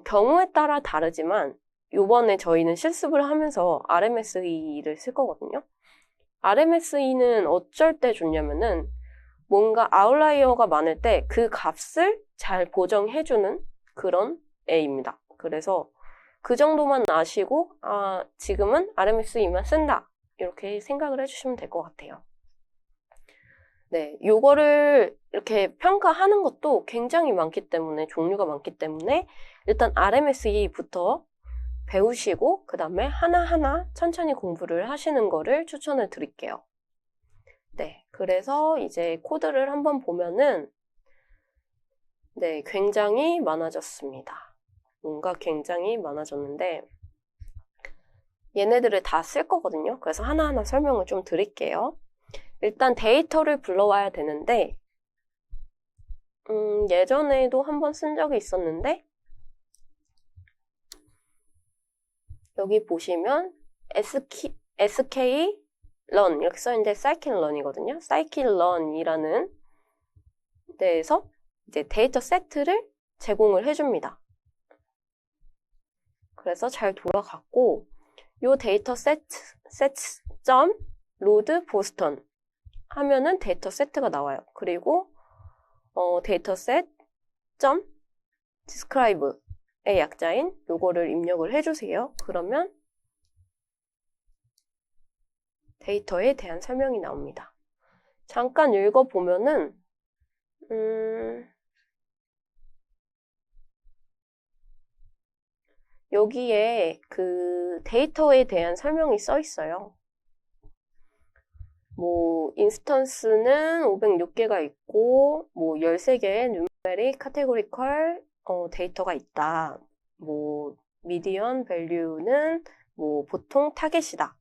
A: 경우에 따라 다르지만 요번에 저희는 실습을 하면서 RMSE를 쓸 거거든요. RMSE는 어쩔 때 좋냐면은 뭔가 아웃라이어가 많을 때 그 값을 잘 고정해주는 그런 애입니다. 그래서 그 정도만 아시고 지금은 RMSE만 쓴다. 이렇게 생각을 해주시면 될 것 같아요. 네, 요거를 이렇게 평가하는 것도 굉장히 많기 때문에 종류가 많기 때문에 일단 RMSE부터 배우시고 그 다음에 하나하나 천천히 공부를 하시는 거를 추천을 드릴게요. 네, 그래서 이제 코드를 한번 보면은 네, 굉장히 많아졌습니다. 뭔가 굉장히 많아졌는데 얘네들을 다 쓸 거거든요. 그래서 하나하나 설명을 좀 드릴게요. 일단 데이터를 불러와야 되는데 예전에도 한번 쓴 적이 있었는데 여기 보시면 SK run 이렇게 써있는데 scikit-learn이거든요. scikit-learn이라는 데에서 이제 데이터 세트를 제공을 해줍니다. 그래서 잘 돌아갔고 요 데이터 set load boston 하면은 데이터 세트가 나와요. 그리고 데이터 set describe의 약자인 요거를 입력을 해주세요. 그러면 데이터에 대한 설명이 나옵니다. 잠깐 읽어보면은 여기에 그 데이터에 대한 설명이 써 있어요. 뭐 인스턴스는 506개가 있고 뭐 13개의 numeric categorical 데이터가 있다. 뭐 median value는 뭐 보통 타겟이다.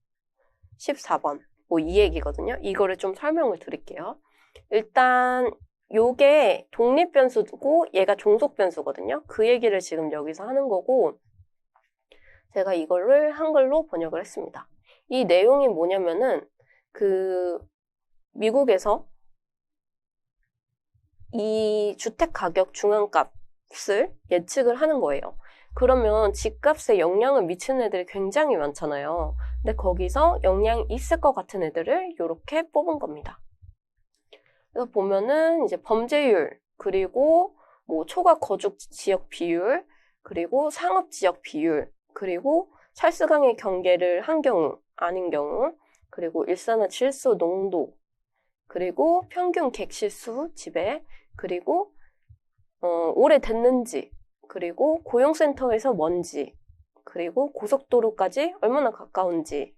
A: 14번. 뭐 이 얘기거든요. 이거를 좀 설명을 드릴게요. 일단 요게 독립 변수고 얘가 종속 변수거든요. 그 얘기를 지금 여기서 하는 거고 제가 이거를 한글로 번역을 했습니다. 이 내용이 뭐냐면은 그 미국에서 이 주택 가격 중앙값을 예측을 하는 거예요. 그러면 집값에 영향을 미치는 애들이 굉장히 많잖아요. 근데 거기서 영향이 있을 것 같은 애들을 이렇게 뽑은 겁니다. 그래서 보면은 이제 범죄율, 그리고 뭐 초과 거주 지역 비율, 그리고 상업 지역 비율, 그리고 찰스강의 경계를 한 경우, 아닌 경우, 그리고 일산화질소 농도, 그리고 평균 객실수 지배, 그리고 오래됐는지, 그리고 고용센터에서 먼지, 그리고 고속도로까지 얼마나 가까운지,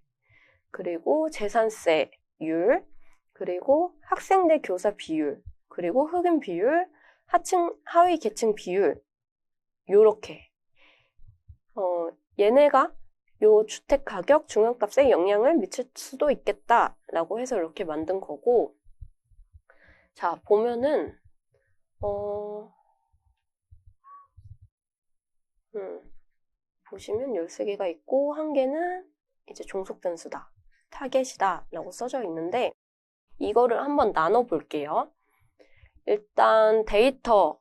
A: 그리고 재산세율, 그리고 학생대 교사 비율, 그리고 흑인 비율, 하위 계층 비율, 요렇게 얘네가 요 주택 가격 중앙값에 영향을 미칠 수도 있겠다라고 해서 이렇게 만든 거고, 자 보면은 보시면 13개가 있고 한 개는 이제 종속 변수다, 타겟이다 라고 써져 있는데 이거를 한번 나눠 볼게요. 일단 데이터는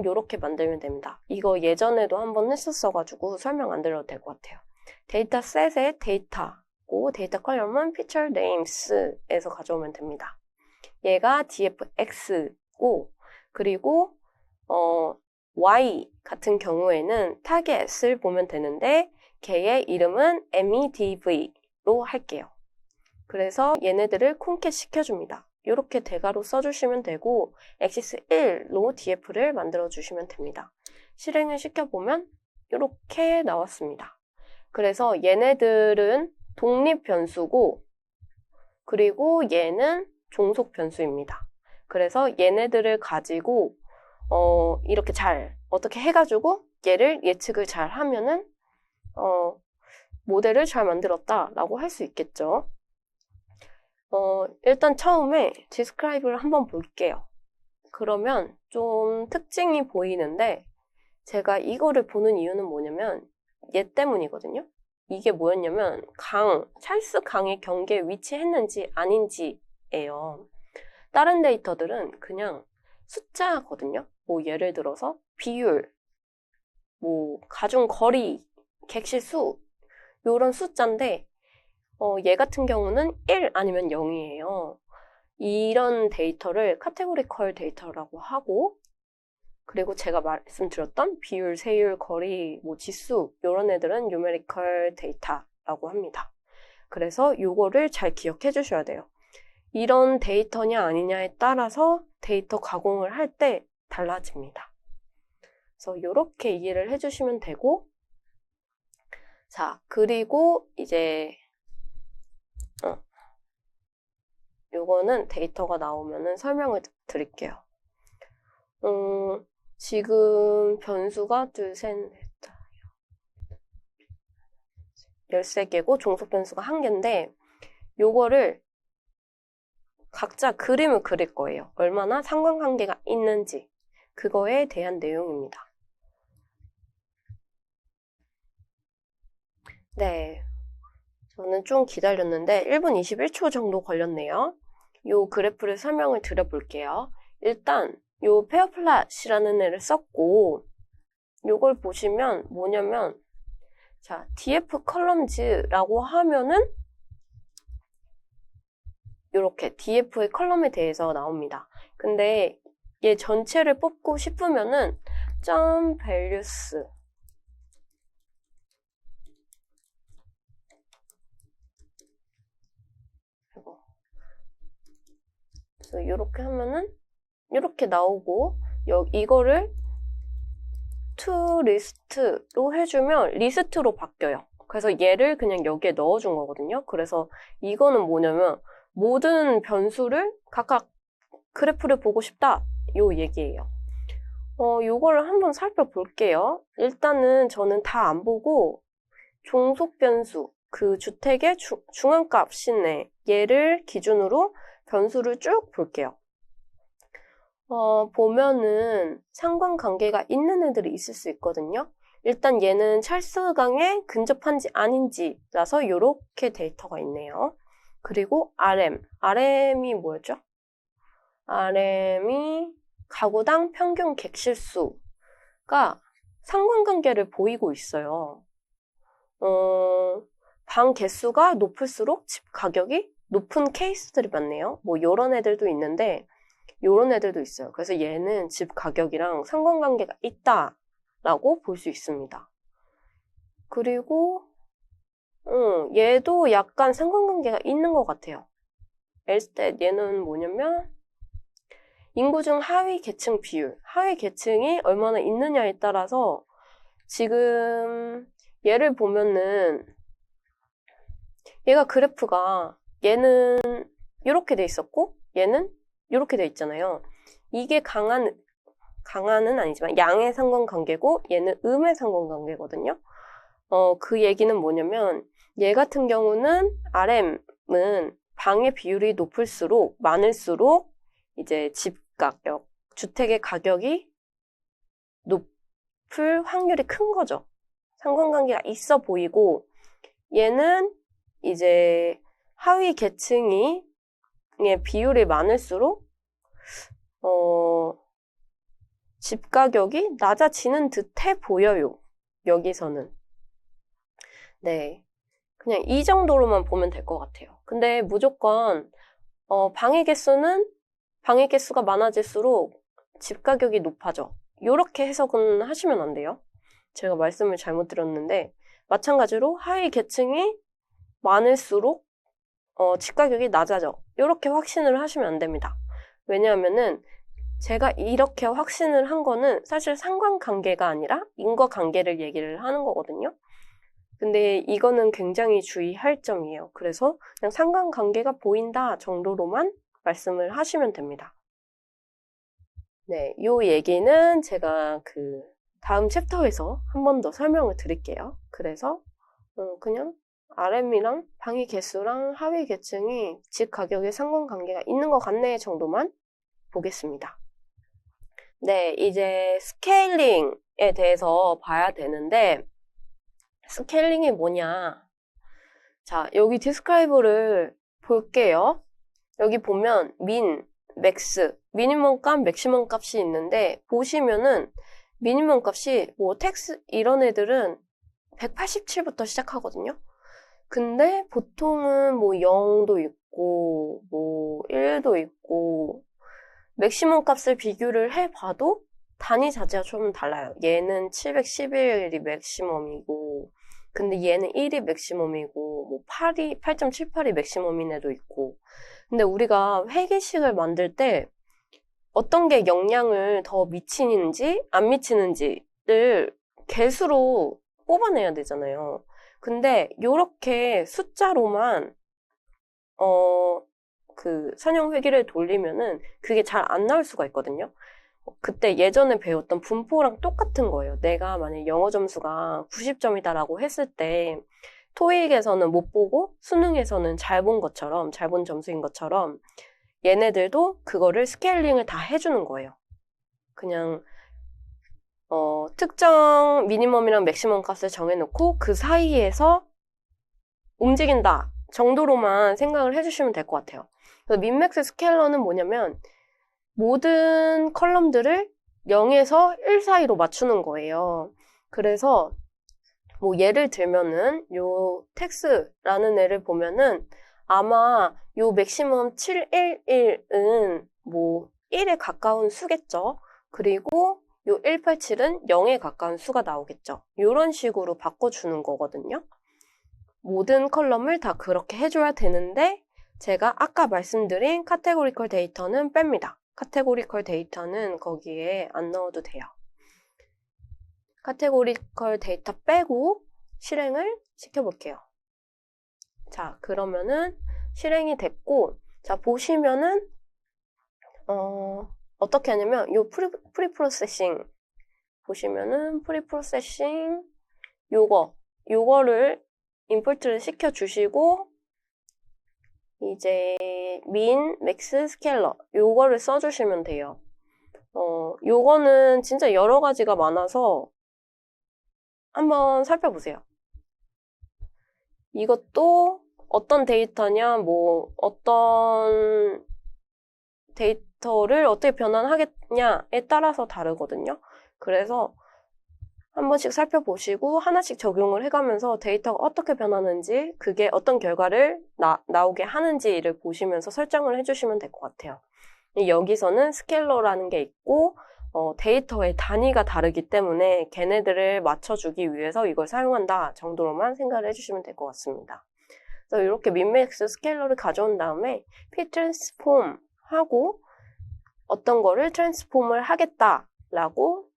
A: 이렇게 만들면 됩니다. 이거 예전에도 한번 했었어가지고 설명 안 드려도 될 것 같아요. 데이터 셋의 데이터고 데이터 컬럼은 feature names에서 가져오면 됩니다. 얘가 dfx고 그리고 y 같은 경우에는 타겟을 보면 되는데 걔의 이름은 medv로 할게요. 그래서 얘네들을 콘캣 시켜줍니다. 이렇게 대괄호 써주시면 되고 axis 1로 df를 만들어주시면 됩니다. 실행을 시켜보면 이렇게 나왔습니다. 그래서 얘네들은 독립 변수고 그리고 얘는 종속 변수입니다. 그래서 얘네들을 가지고 이렇게 잘 어떻게 해가지고 얘를 예측을 잘 하면은 모델을 잘 만들었다라고 할 수 있겠죠. 일단 처음에 describe를 한번 볼게요. 그러면 좀 특징이 보이는데 제가 이거를 보는 이유는 뭐냐면 얘 때문이거든요. 이게 뭐였냐면 찰스 강의 경계에 위치했는지 아닌지예요. 다른 데이터들은 그냥 숫자거든요. 뭐 예를 들어서 비율, 뭐 가중 거리, 객실수 이런 숫자인데 얘 같은 경우는 1 아니면 0이에요. 이런 데이터를 카테고리컬 데이터라고 하고 그리고 제가 말씀드렸던 비율, 세율, 거리, 뭐 지수 이런 애들은 뉴메리컬 데이터라고 합니다. 그래서 이거를 잘 기억해 주셔야 돼요. 이런 데이터냐 아니냐에 따라서 데이터 가공을 할 때 달라집니다. 그래서 이렇게 이해를 해주시면 되고 자 그리고 이제 요거는 데이터가 나오면은 설명을 드릴게요. 지금 변수가 13개고 종속 변수가 1개인데 요거를 각자 그림을 그릴 거예요. 얼마나 상관관계가 있는지 그거에 대한 내용입니다. 네, 저는 좀 기다렸는데 1분 21초 정도 걸렸네요. 요 그래프를 설명을 드려볼게요. 일단 요 페어플랫이라는 애를 썼고 요걸 보시면 뭐냐면 자, df 컬럼즈라고 하면은 이렇게 df의 컬럼에 대해서 나옵니다. 근데 얘 전체를 뽑고 싶으면은 점 values 그래서 이렇게 하면은 이렇게 나오고 이거를 to list로 해주면 리스트로 바뀌어요. 그래서 얘를 그냥 여기에 넣어준 거거든요. 그래서 이거는 뭐냐면 모든 변수를 각각 그래프를 보고 싶다 요 얘기예요. 요거를 한번 살펴볼게요. 일단은 저는 다 안 보고 종속 변수 그 주택의 중앙값 씬네 얘를 기준으로 변수를 쭉 볼게요. 보면은 상관관계가 있는 애들이 있을 수 있거든요. 일단 얘는 찰스강에 근접한지 아닌지라서 이렇게 데이터가 있네요. 그리고 RM이 뭐였죠? RM이 가구당 평균 객실수가 상관관계를 보이고 있어요. 방 개수가 높을수록 집 가격이 높은 케이스들이 많네요. 뭐 이런 애들도 있는데 이런 애들도 있어요. 그래서 얘는 집 가격이랑 상관관계가 있다라고 볼 수 있습니다. 그리고 얘도 약간 상관관계가 있는 것 같아요. 엘스탯 얘는 뭐냐면 인구 중 하위 계층 비율, 하위 계층이 얼마나 있느냐에 따라서 지금 얘를 보면은 얘가 그래프가 얘는 이렇게 돼 있었고 얘는 이렇게 돼 있잖아요. 이게 강한은 아니지만 양의 상관관계고 얘는 음의 상관관계거든요. 그 얘기는 뭐냐면 얘 같은 경우는 RM은 방의 비율이 높을수록 많을수록 이제 집 가격, 주택의 가격이 높을 확률이 큰 거죠. 상관관계가 있어 보이고 얘는 이제 하위 계층이 비율이 많을수록 집 가격이 낮아지는 듯해 보여요. 여기서는. 네. 그냥 이 정도로만 보면 될 것 같아요. 근데 무조건 방의 개수가 많아질수록 집 가격이 높아져. 이렇게 해석은 하시면 안 돼요. 제가 말씀을 잘못 드렸는데 마찬가지로 하위 계층이 많을수록 집 가격이 낮아져. 이렇게 확신을 하시면 안 됩니다. 왜냐하면은 제가 이렇게 확신을 한 거는 사실 상관관계가 아니라 인과관계를 얘기를 하는 거거든요. 근데 이거는 굉장히 주의할 점이에요. 그래서 그냥 상관관계가 보인다 정도로만 말씀을 하시면 됩니다. 네, 이 얘기는 제가 그 다음 챕터에서 한 번 더 설명을 드릴게요. 그래서 그냥 RM이랑 방의 개수랑 하위 계층이 집 가격에 상관관계가 있는 것 같네 정도만 보겠습니다. 네, 이제 스케일링에 대해서 봐야 되는데 스케일링이 뭐냐? 자, 여기 디스크라이브를 볼게요. 여기 보면 맥스, 미니멈 값, 맥시멈 값이 있는데 보시면은 미니멈 값이 뭐 텍스 이런 애들은 187부터 시작하거든요. 근데 보통은 뭐 0도 있고 뭐 1도 있고 맥시멈 값을 비교를 해봐도 단위 자체가 좀 달라요. 얘는 711이 맥시멈이고 근데 얘는 1이 맥시멈이고 뭐 8.78이 맥시멈인 애도 있고 근데 우리가 회계식을 만들 때 어떤 게 영향을 더 미치는지 안 미치는지를 개수로 뽑아내야 되잖아요. 근데 이렇게 숫자로만 그 선형 회계를 돌리면은 그게 잘 안 나올 수가 있거든요. 그때 예전에 배웠던 분포랑 똑같은 거예요. 내가 만약 영어 점수가 90점이다라고 했을 때 토익에서는 못 보고 수능에서는 잘 본 것처럼 잘 본 점수인 것처럼 얘네들도 그거를 스케일링을 다 해주는 거예요. 그냥 특정 미니멈이랑 맥시멈 값을 정해놓고 그 사이에서 움직인다 정도로만 생각을 해주시면 될 것 같아요. 그래서 민맥스 스케일러는 뭐냐면 모든 컬럼들을 0에서 1 사이로 맞추는 거예요. 그래서 뭐 예를 들면은 요 텍스라는 애를 보면은 아마 요 맥시멈 711은 뭐 1에 가까운 수겠죠. 그리고 요 187은 0에 가까운 수가 나오겠죠. 이런 식으로 바꿔주는 거거든요. 모든 컬럼을 다 그렇게 해줘야 되는데 제가 아까 말씀드린 카테고리컬 데이터는 뺍니다. 카테고리컬 데이터는 거기에 안 넣어도 돼요. 카테고리컬 데이터 빼고 실행을 시켜볼게요. 자, 그러면은 실행이 됐고, 자, 보시면은, 어떻게 하냐면, 요 프리프로세싱, 보시면은, 프리프로세싱, 요거를 임포트를 시켜주시고, 이제, min, max, scalar, 요거를 써주시면 돼요. 요거는 진짜 여러 가지가 많아서, 한번 살펴보세요. 이것도 어떤 데이터냐, 뭐, 어떤 데이터를 어떻게 변환하겠냐에 따라서 다르거든요. 그래서 한 번씩 살펴보시고 하나씩 적용을 해가면서 데이터가 어떻게 변하는지, 그게 어떤 결과를 나오게 하는지를 보시면서 설정을 해주시면 될 것 같아요. 여기서는 스케일러라는 게 있고, 데이터의 단위가 다르기 때문에 걔네들을 맞춰주기 위해서 이걸 사용한다 정도로만 생각을 해주시면 될 것 같습니다. 그래서 이렇게 민맥스 스케일러를 가져온 다음에 p 트랜스폼 하고 어떤 거를 트랜스폼을 하겠다라고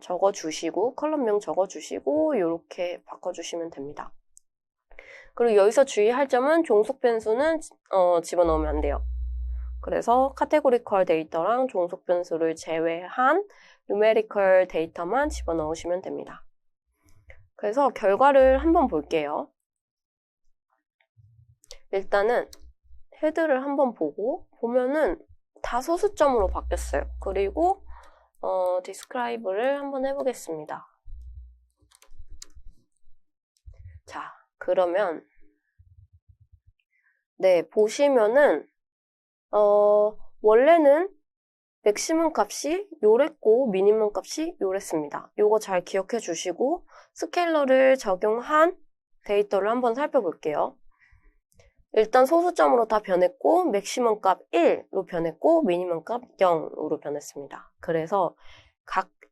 A: 적어주시고 컬럼명 적어주시고 이렇게 바꿔주시면 됩니다. 그리고 여기서 주의할 점은 종속 변수는 집어넣으면 안 돼요. 그래서 카테고리컬 데이터랑 종속 변수를 제외한 누메리컬 데이터만 집어넣으시면 됩니다. 그래서 결과를 한번 볼게요. 일단은 헤드를 한번 보면은 다 소수점으로 바뀌었어요. 그리고 describe를 한번 해보겠습니다. 자, 그러면 네, 보시면은 원래는 맥시멈 값이 요랬고 미니멈 값이 요랬습니다. 요거 잘 기억해 주시고 스케일러를 적용한 데이터를 한번 살펴볼게요. 일단 소수점으로 다 변했고 맥시멈 값 1로 변했고 미니멈 값 0으로 변했습니다. 그래서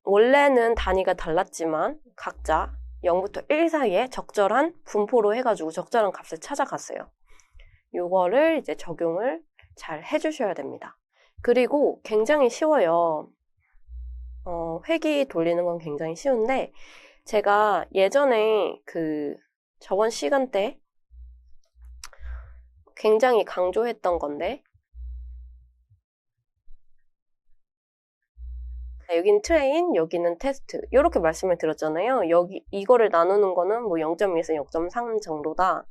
A: 원래는 단위가 달랐지만 각자 0부터 1 사이에 적절한 분포로 해가지고 적절한 값을 찾아갔어요. 요거를 이제 적용을 잘 해주셔야 됩니다. 그리고 굉장히 쉬워요. 회기 돌리는 건 굉장히 쉬운데 제가 예전에 저번 시간 때 굉장히 강조했던 건데 여기는 트레인, 여기는 테스트 이렇게 말씀을 드렸잖아요. 이거를 나누는 거는 뭐 0.2에서 0.3 정도다.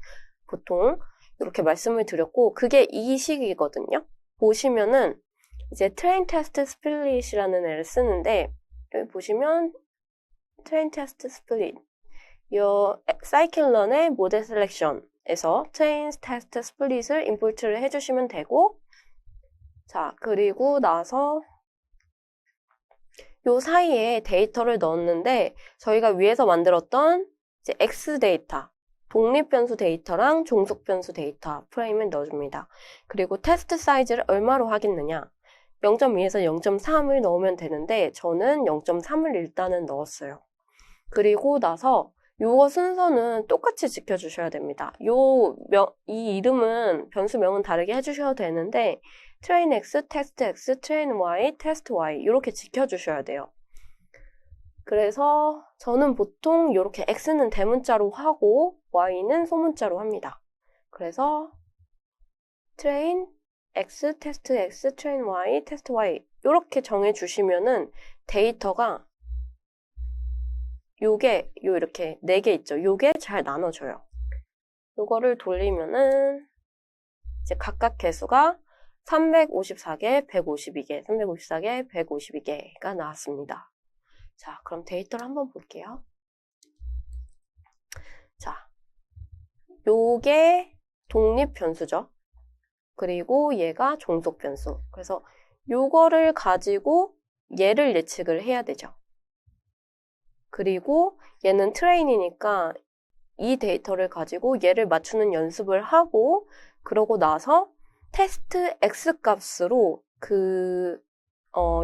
A: 보통 이렇게 말씀을 드렸고 그게 이 식이거든요. 보시면은 이제 트레인 테스트 스플릿이라는 애를 쓰는데 여기 보시면 트레인 테스트 스플릿 이 사이클런의 모델 셀렉션에서 트레인 테스트 스플릿을 임포트를 해주시면 되고 자 그리고 나서 요 사이에 데이터를 넣었는데 저희가 위에서 만들었던 이제 X 데이터 독립변수 데이터랑 종속변수 데이터 프레임을 넣어줍니다. 그리고 테스트 사이즈를 얼마로 하겠느냐 0.2에서 0.3을 넣으면 되는데 저는 0.3을 일단은 넣었어요. 그리고 나서 요거 순서는 똑같이 지켜주셔야 됩니다. 이 이름은 변수명은 다르게 해주셔도 되는데 트레인 X, 테스트 X, 트레인 Y, 테스트 Y 이렇게 지켜주셔야 돼요. 그래서 저는 보통 이렇게 X는 대문자로 하고 Y는 소문자로 합니다. 그래서 트레인 X, 테스트 X, 트레인 Y, 테스트 Y 이렇게 정해주시면은 데이터가 이렇게 4개 있죠. 요게 잘 나눠져요. 요거를 돌리면은 이제 각각 개수가 354개, 152개, 354개, 152개가 나왔습니다. 자, 그럼 데이터를 한번 볼게요. 자, 요게 독립 변수죠. 그리고 얘가 종속 변수. 그래서 요거를 가지고 얘를 예측을 해야 되죠. 그리고 얘는 트레인이니까 이 데이터를 가지고 얘를 맞추는 연습을 하고 그러고 나서 테스트 X 값으로 그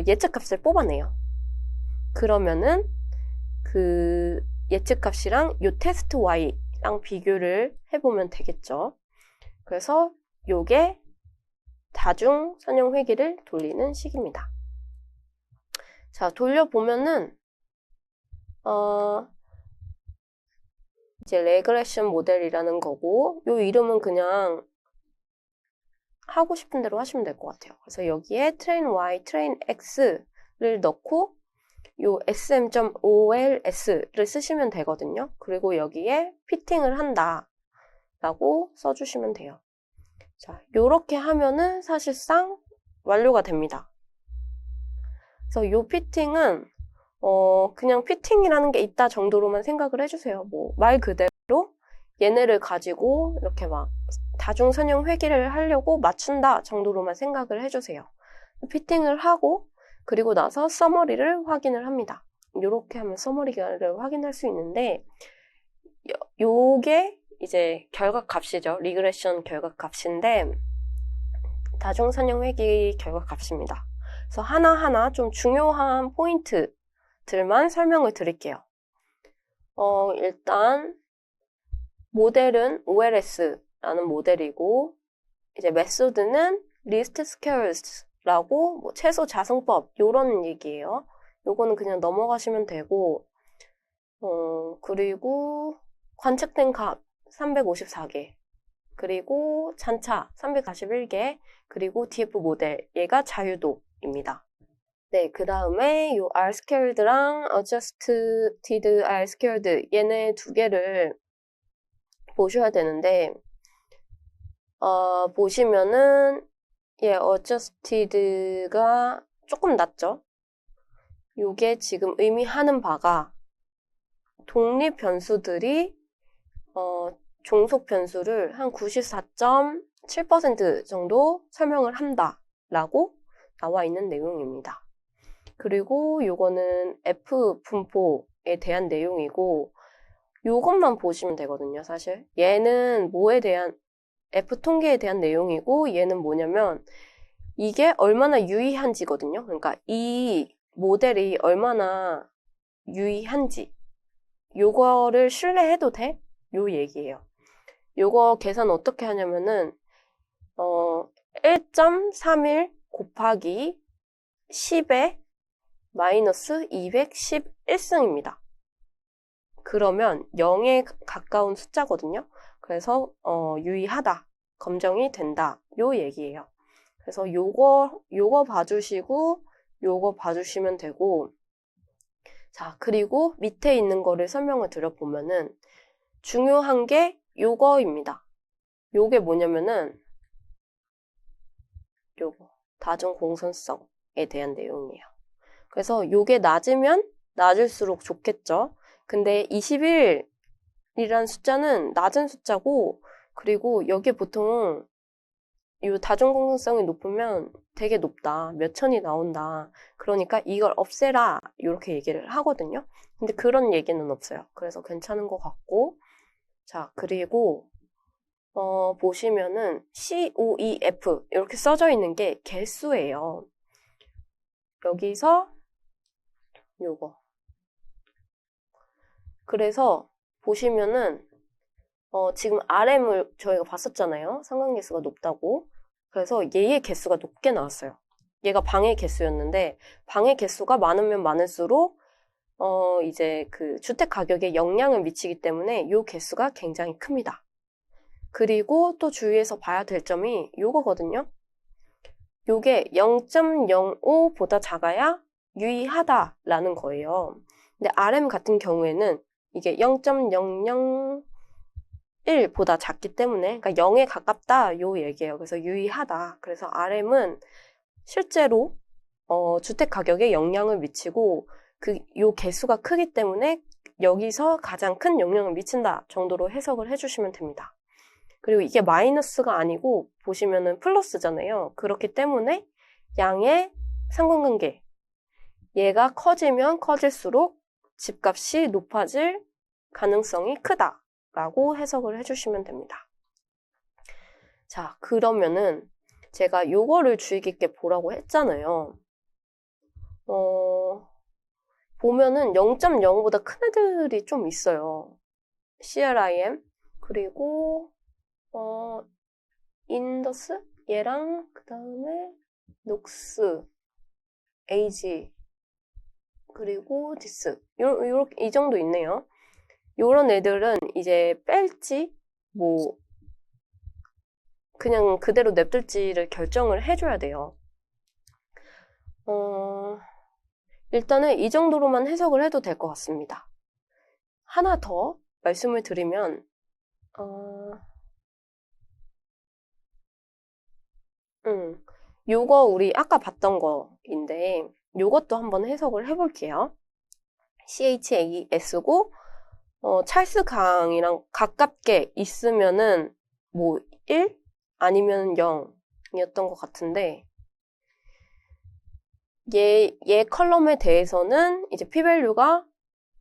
A: 예측 값을 뽑아내요. 그러면은 그 예측 값이랑 요 테스트 Y랑 비교를 해보면 되겠죠. 그래서 요게 다중 선형 회귀를 돌리는 식입니다. 자, 돌려보면은 이제 레그레션 모델이라는 거고 요 이름은 그냥 하고 싶은 대로 하시면 될 것 같아요. 그래서 여기에 train y, train x를 넣고 요 sm.ols를 쓰시면 되거든요. 그리고 여기에 피팅을 한다 라고 써주시면 돼요. 자, 요렇게 하면은 사실상 완료가 됩니다. 그래서 요 피팅은 그냥 피팅이라는 게 있다 정도로만 생각을 해주세요. 뭐 말 그대로 얘네를 가지고 이렇게 막 다중 선형 회귀를 하려고 맞춘다 정도로만 생각을 해주세요. 피팅을 하고 그리고 나서 서머리를 확인을 합니다. 이렇게 하면 서머리를 확인할 수 있는데 요게 이제 결과값이죠. 리그레션 결과값인데 다중 선형 회귀 결과값입니다. 그래서 하나하나 좀 중요한 포인트들만 설명을 드릴게요. 일단 모델은 OLS라는 모델이고 이제 메소드는 리스트 스퀘어스라고 뭐 최소 자승법 요런 얘기예요. 요거는 그냥 넘어가시면 되고 그리고 관측된 값 354개 그리고 잔차 341개 그리고 DF 모델 얘가 자유도입니다. 네, 그 다음에 요 R-squared랑 adjusted R-squared 얘네 두 개를 보셔야 되는데 보시면은 adjusted가 조금 낮죠? 요게 지금 의미하는 바가 독립 변수들이 종속 변수를 한 94.7% 정도 설명을 한다라고 나와 있는 내용입니다. 그리고 요거는 F 분포에 대한 내용이고 요것만 보시면 되거든요, 사실. 얘는 뭐에 대한 F 통계에 대한 내용이고 얘는 뭐냐면 이게 얼마나 유의한지거든요. 그러니까 이 모델이 얼마나 유의한지 요거를 신뢰해도 돼? 요 얘기예요. 요거 계산 어떻게 하냐면은 1.31 곱하기 10에 마이너스 211승입니다. 그러면 0에 가까운 숫자거든요. 그래서 유의하다, 검정이 된다 요 얘기예요. 그래서 요거 봐주시고 요거 봐주시면 되고 자 그리고 밑에 있는 거를 설명을 드려보면은 중요한 게 요거입니다. 요게 뭐냐면은 요거 다중 공선성에 대한 내용이에요. 그래서 요게 낮으면 낮을수록 좋겠죠. 근데 21이란 숫자는 낮은 숫자고 그리고 여기에 보통 요 다중 공선성이 높으면 되게 높다. 몇 천이 나온다. 그러니까 이걸 없애라. 이렇게 얘기를 하거든요. 근데 그런 얘기는 없어요. 그래서 괜찮은 것 같고 자 그리고 보시면은 COEF 이렇게 써져 있는 게 개수예요. 여기서 요거 그래서 보시면은 지금 RM을 저희가 봤었잖아요. 상관계수가 높다고. 그래서 얘의 개수가 높게 나왔어요. 얘가 방의 개수였는데 방의 개수가 많으면 많을수록 이제 그 주택 가격에 영향을 미치기 때문에 요 개수가 굉장히 큽니다. 그리고 또 주의해서 봐야 될 점이 요거거든요. 요게 0.05보다 작아야 유의하다라는 거예요. 근데 RM 같은 경우에는 이게 0.001보다 작기 때문에 그러니까 0에 가깝다 요 얘기예요. 그래서 유의하다. 그래서 RM은 실제로 주택 가격에 영향을 미치고 요 개수가 크기 때문에 여기서 가장 큰 영향을 미친다 정도로 해석을 해주시면 됩니다. 그리고 이게 마이너스가 아니고 보시면은 플러스잖아요. 그렇기 때문에 양의 상관관계. 얘가 커지면 커질수록 집값이 높아질 가능성이 크다라고 해석을 해주시면 됩니다. 자, 그러면은 제가 요거를 주의 깊게 보라고 했잖아요. 보면은 0.05보다 큰 애들이 좀 있어요. CRIM, 그리고 인더스, 얘랑 그 다음에 녹스, 에이지, 그리고 디스, 요렇게 이 정도 있네요. 요런 애들은 이제 뺄지 뭐 그냥 그대로 냅둘지를 결정을 해줘야 돼요. 일단은 이 정도로만 해석을 해도 될 것 같습니다. 하나 더 말씀을 드리면 요거 우리 아까 봤던 거인데 요것도 한번 해석을 해볼게요. CHAS고 찰스 강이랑 가깝게 있으면은 뭐 1 아니면 0이었던 것 같은데 얘 컬럼에 대해서는 이제 p-value가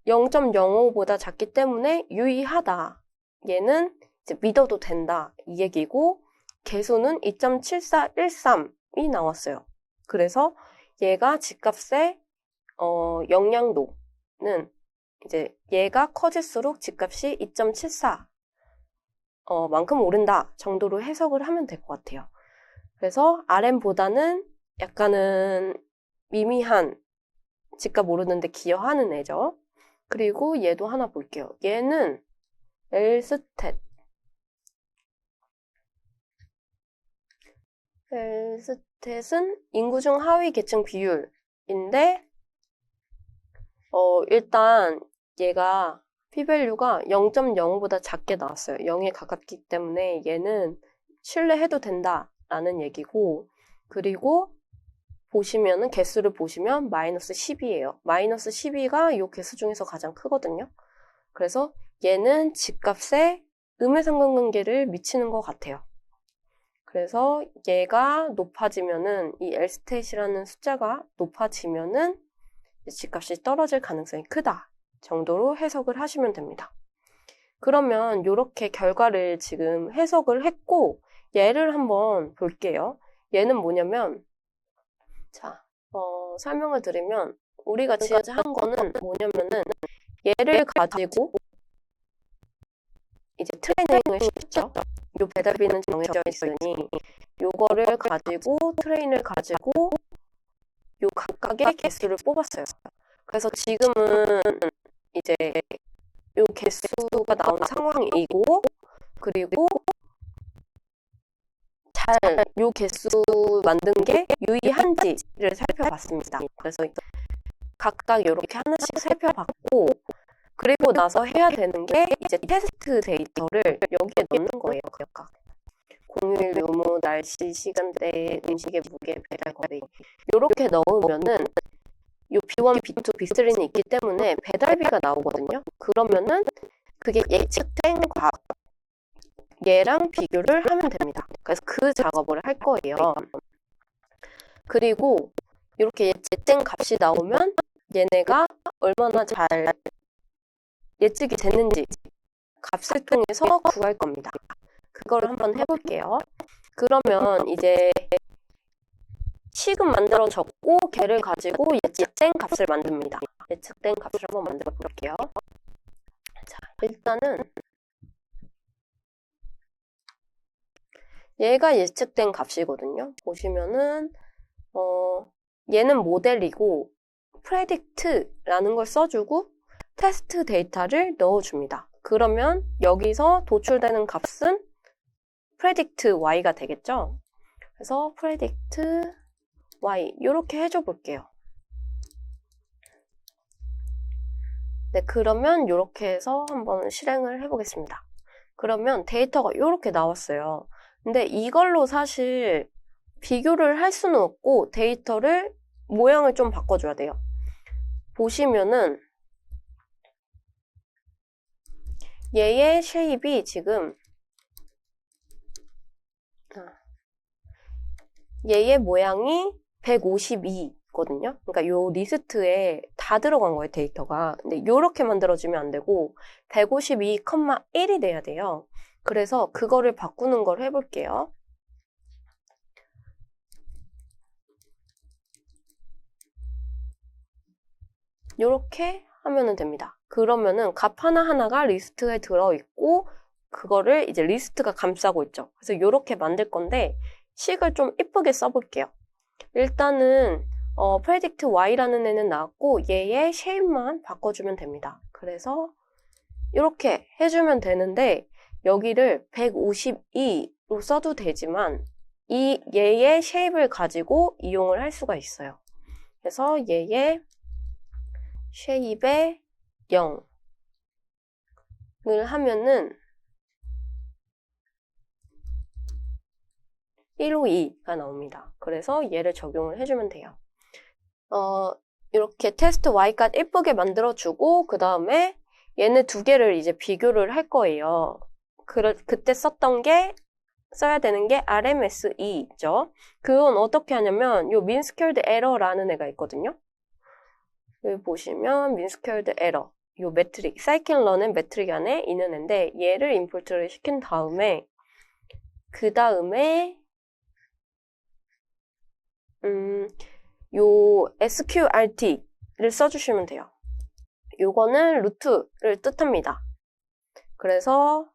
A: 0.05보다 작기 때문에 유의하다. 얘는 이제 믿어도 된다. 이 얘기고 개수는 2.7413이 나왔어요. 그래서 얘가 집값의 영향도는 이제 얘가 커질수록 집값이 2.74 만큼 오른다 정도로 해석을 하면 될 것 같아요. 그래서 RM보다는 약간은 미미한 집값 오르는데 기여하는 애죠. 그리고 얘도 하나 볼게요. 얘는 엘스탯은 인구 중 하위 계층 비율인데 일단 얘가 p-value가 0.0보다 작게 나왔어요. 0에 가깝기 때문에 얘는 신뢰해도 된다라는 얘기고 그리고 보시면은 개수를 보시면 마이너스 10이에요. 마이너스 12가 이 개수 중에서 가장 크거든요. 그래서 얘는 집값에 음해상관관계를 미치는 것 같아요. 그래서 얘가 높아지면은 이 L스탯이라는 숫자가 높아지면은 집값이 떨어질 가능성이 크다 정도로 해석을 하시면 됩니다. 그러면 이렇게 결과를 지금 해석을 했고 얘를 한번 볼게요. 얘는 뭐냐면 자, 설명을 드리면 우리가 지금까지 한 거는 뭐냐면은 얘를 가지고 이제 트레이닝을 시켰죠. 요 배달비는 정해져 있으니 요거를 가지고 트레인을 가지고 요 각각의 개수를 뽑았어요. 그래서 지금은 이제 요 개수가 나온 상황이고 그리고 잘 요 개수 만든 게 유의한지를 살펴봤습니다. 그래서 각각 이렇게 하나씩 살펴봤고 그리고 나서 해야 되는 게 이제 테스트 데이터를 여기에 넣는 거예요. 각각 공휴일, 유무, 날씨, 시간대, 음식의 무게, 배달 거리 이렇게 넣으면은 요 B1, B2, B3는 있기 때문에 배달비가 나오거든요. 그러면은 그게 예측된 값 얘랑 비교를 하면 됩니다. 그래서 그 작업을 할 거예요. 그리고 이렇게 예측된 값이 나오면 얘네가 얼마나 잘 예측이 됐는지 값을 통해서 구할 겁니다. 그거를 한번 해볼게요. 그러면 이제 식은 만들어 줬고 걔를 가지고 예측된 값을 만듭니다. 예측된 값을 한번 만들어 볼게요. 자, 일단은 얘가 예측된 값이거든요. 보시면은 얘는 모델이고 predict라는 걸 써주고 테스트 데이터를 넣어줍니다. 그러면 여기서 도출되는 값은 predict y가 되겠죠. 그래서 predict y 이렇게 해줘 볼게요. 네, 그러면 이렇게 해서 한번 실행을 해보겠습니다. 그러면 데이터가 이렇게 나왔어요. 근데 이걸로 사실 비교를 할 수는 없고 데이터를 모양을 좀 바꿔줘야 돼요. 보시면은 얘의 쉐입이 지금 얘의 모양이 152거든요. 그러니까 요 리스트에 다 들어간 거예요, 데이터가. 근데 요렇게 만들어주면 안 되고 152,1이 돼야 돼요. 그래서 그거를 바꾸는 걸 해볼게요. 요렇게 하면은 됩니다. 그러면은 값 하나하나가 리스트에 들어있고 그거를 이제 리스트가 감싸고 있죠. 그래서 요렇게 만들 건데 식을 좀 이쁘게 써볼게요. 일단은 predict y라는 애는 나왔고 얘의 shape만 바꿔주면 됩니다. 그래서 이렇게 해주면 되는데 여기를 152로 써도 되지만 얘의 shape를 가지고 이용을 할 수가 있어요. 그래서 얘의 shape의 0을 하면은 152가 나옵니다. 그래서 얘를 적용을 해주면 돼요. 이렇게 테스트 y값 예쁘게 만들어주고 그 다음에 얘네 두 개를 이제 비교를 할 거예요. 그때 썼던 게 써야 되는 게 RMSE죠. 그건 어떻게 하냐면 요 mean squared error라는 애가 있거든요. 여기 보시면 mean squared error 요 매트릭, scikit-learn의 매트릭 안에 있는 애인데 얘를 임포트를 시킨 다음에 그 다음에 요 sqrt를 써주시면 돼요. 요거는 루트를 뜻합니다. 그래서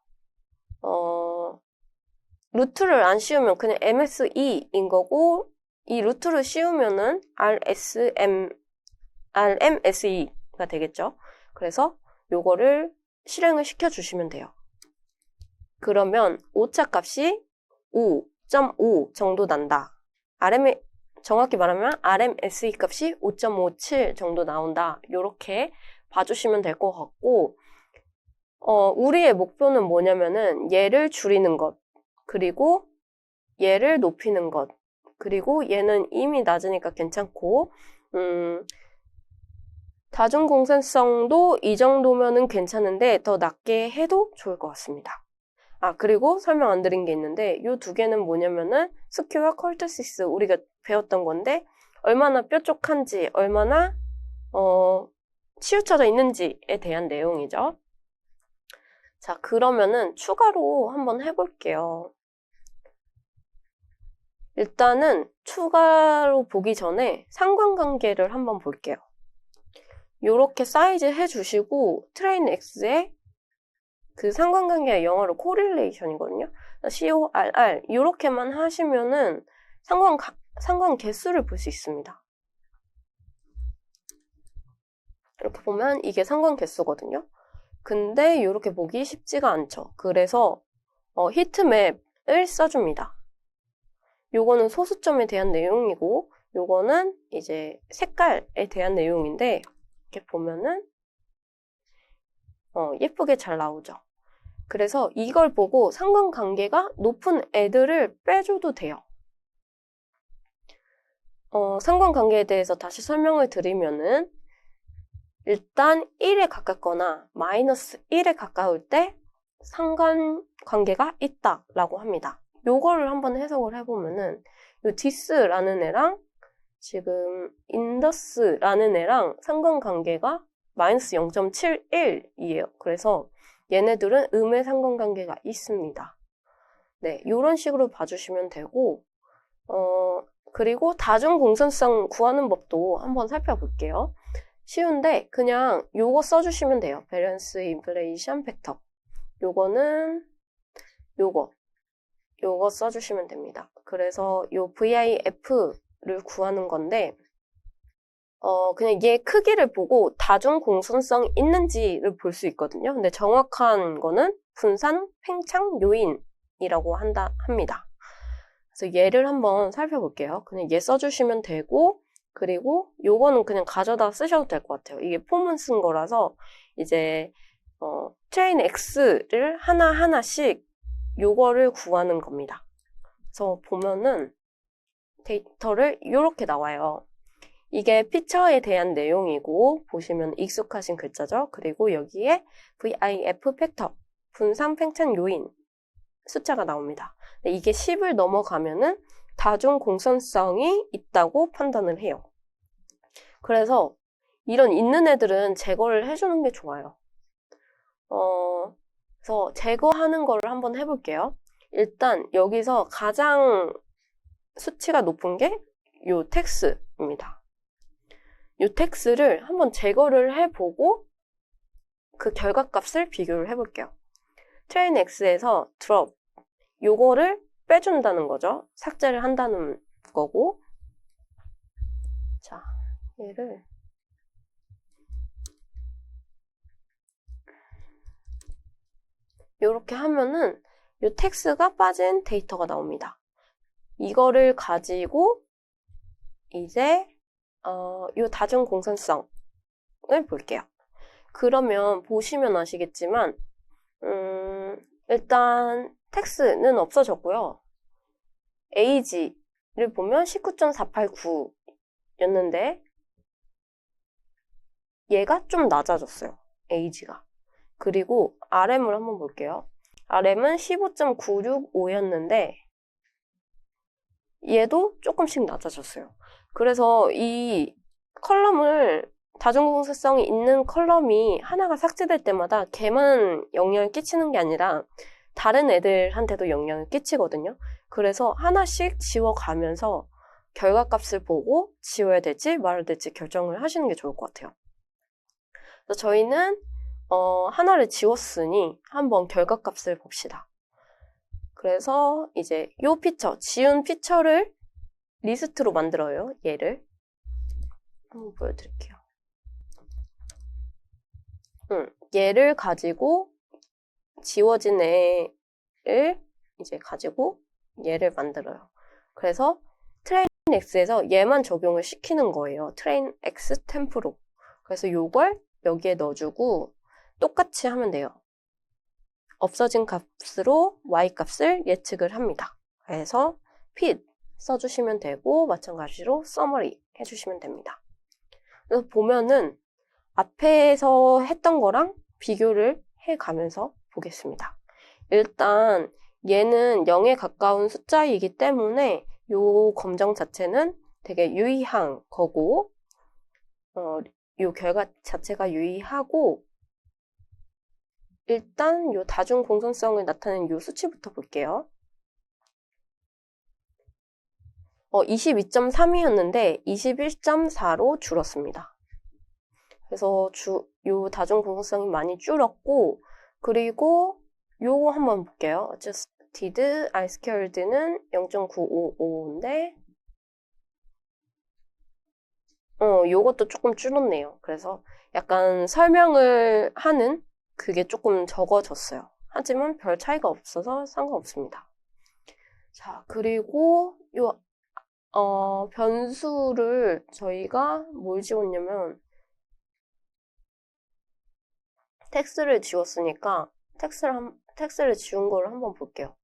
A: 루트를 안 씌우면 그냥 MSE인 거고 이 루트를 씌우면은 RMSE가 되겠죠. 그래서 요거를 실행을 시켜주시면 돼요. 그러면 오차 값이 5.5 정도 난다. 정확히 말하면 RMSE 값이 5.57 정도 나온다. 요렇게 봐주시면 될 것 같고 우리의 목표는 뭐냐면은 얘를 줄이는 것, 그리고 얘를 높이는 것, 그리고 얘는 이미 낮으니까 괜찮고 다중 공산성도 이 정도면은 괜찮은데 더 낮게 해도 좋을 것 같습니다. 그리고 설명 안 드린 게 있는데 이 두 개는 뭐냐면은 스큐와 컬투시스 우리가 배웠던 건데 얼마나 뾰족한지, 얼마나 치우쳐져 있는지에 대한 내용이죠. 자, 그러면은 추가로 한번 해볼게요. 일단은 추가로 보기 전에 상관관계를 한번 볼게요. 요렇게 사이즈 해주시고 트레인 X에 그 상관관계가 영어로 correlation이거든요. CORR 요렇게만 하시면은 상관 개수를 볼 수 있습니다. 이렇게 보면 이게 상관 개수거든요. 근데 이렇게 보기 쉽지가 않죠. 그래서 히트맵을 써줍니다. 요거는 소수점에 대한 내용이고 요거는 이제 색깔에 대한 내용인데 이렇게 보면은 예쁘게 잘 나오죠. 그래서 이걸 보고 상관관계가 높은 애들을 빼줘도 돼요. 상관관계에 대해서 다시 설명을 드리면은 일단 1에 가깝거나 마이너스 1에 가까울 때 상관관계가 있다라고 합니다. 요거를 한번 해석을 해보면은 요 this라는 애랑 지금 indus라는 애랑 상관관계가 마이너스 0.71이에요. 그래서 얘네들은 음의 상관관계가 있습니다. 네, 요런 식으로 봐주시면 되고 그리고 다중 공선성 구하는 법도 한번 살펴볼게요. 쉬운데 그냥 요거 써주시면 돼요. 밸런스 인플레이션 팩터. 요거는 요거 써주시면 됩니다. 그래서 요 VIF를 구하는 건데 그냥 얘 크기를 보고 다중 공선성 있는지를 볼 수 있거든요. 근데 정확한 거는 분산 팽창 요인이라고 합니다. 그래서 얘를 한번 살펴볼게요. 그냥 얘 써주시면 되고 그리고 요거는 그냥 가져다 쓰셔도 될 것 같아요. 이게 폼은 쓴 거라서 이제 트레인 X를 하나하나씩 요거를 구하는 겁니다. 그래서 보면은 데이터를 이렇게 나와요. 이게 피처에 대한 내용이고 보시면 익숙하신 글자죠. 그리고 여기에 VIF 팩터, 분산 팽창 요인 숫자가 나옵니다. 이게 10을 넘어가면은 다중 공선성이 있다고 판단을 해요. 그래서 이런 있는 애들은 제거를 해주는 게 좋아요. 그래서 제거하는 거를 한번 해볼게요. 일단 여기서 가장 수치가 높은 게 요 텍스입니다. 요 텍스를 한번 제거를 해보고 그 결과값을 비교를 해볼게요. 트레인 X에서 drop 요거를 빼준다는 거죠. 삭제를 한다는 거고. 자, 얘를 이렇게 하면은 이 텍스가 빠진 데이터가 나옵니다. 이거를 가지고 이제 이 다중 공선성을 볼게요. 그러면 보시면 아시겠지만 일단 텍스는 없어졌고요. AG를 보면 19.489였는데 얘가 좀 낮아졌어요. AG가. 그리고 RM을 한번 볼게요. RM은 15.965였는데 얘도 조금씩 낮아졌어요. 그래서 이 컬럼을 다중공세성이 있는 컬럼이 하나가 삭제될 때마다 걔만 영향을 끼치는 게 아니라 다른 애들한테도 영향을 끼치거든요. 그래서 하나씩 지워가면서 결과값을 보고 지워야 될지 말아야 될지 결정을 하시는 게 좋을 것 같아요. 그래서 저희는 하나를 지웠으니 한번 결과값을 봅시다. 그래서 이제 이 피처, 지운 피처를 리스트로 만들어요. 얘를 한번 보여드릴게요. 얘를 가지고 지워진 애를 이제 가지고 얘를 만들어요. 그래서 트레인 X에서 얘만 적용을 시키는 거예요. 트레인 X 템프로. 그래서 요걸 여기에 넣어주고 똑같이 하면 돼요. 없어진 값으로 y 값을 예측을 합니다. 그래서 fit 써주시면 되고 마찬가지로 summary 해주시면 됩니다. 그래서 보면은 앞에서 했던 거랑 비교를 해가면서 보겠습니다. 일단 얘는 0에 가까운 숫자이기 때문에 요 검정 자체는 되게 유의한 거고 요 결과 자체가 유의하고 일단 요 다중 공선성을 나타내는 요 수치부터 볼게요. 22.3이었는데 21.4로 줄었습니다. 그래서 요 다중 공선성이 많이 줄었고 그리고 요거 한번 볼게요. adjusted isquared는 0.955인데 요것도 조금 줄었네요. 그래서 약간 설명을 하는 그게 조금 적어졌어요. 하지만 별 차이가 없어서 상관없습니다. 자, 그리고 요 변수를 저희가 뭘 지웠냐면 텍스를 지웠으니까 텍스를 지운 거를 한번 볼게요.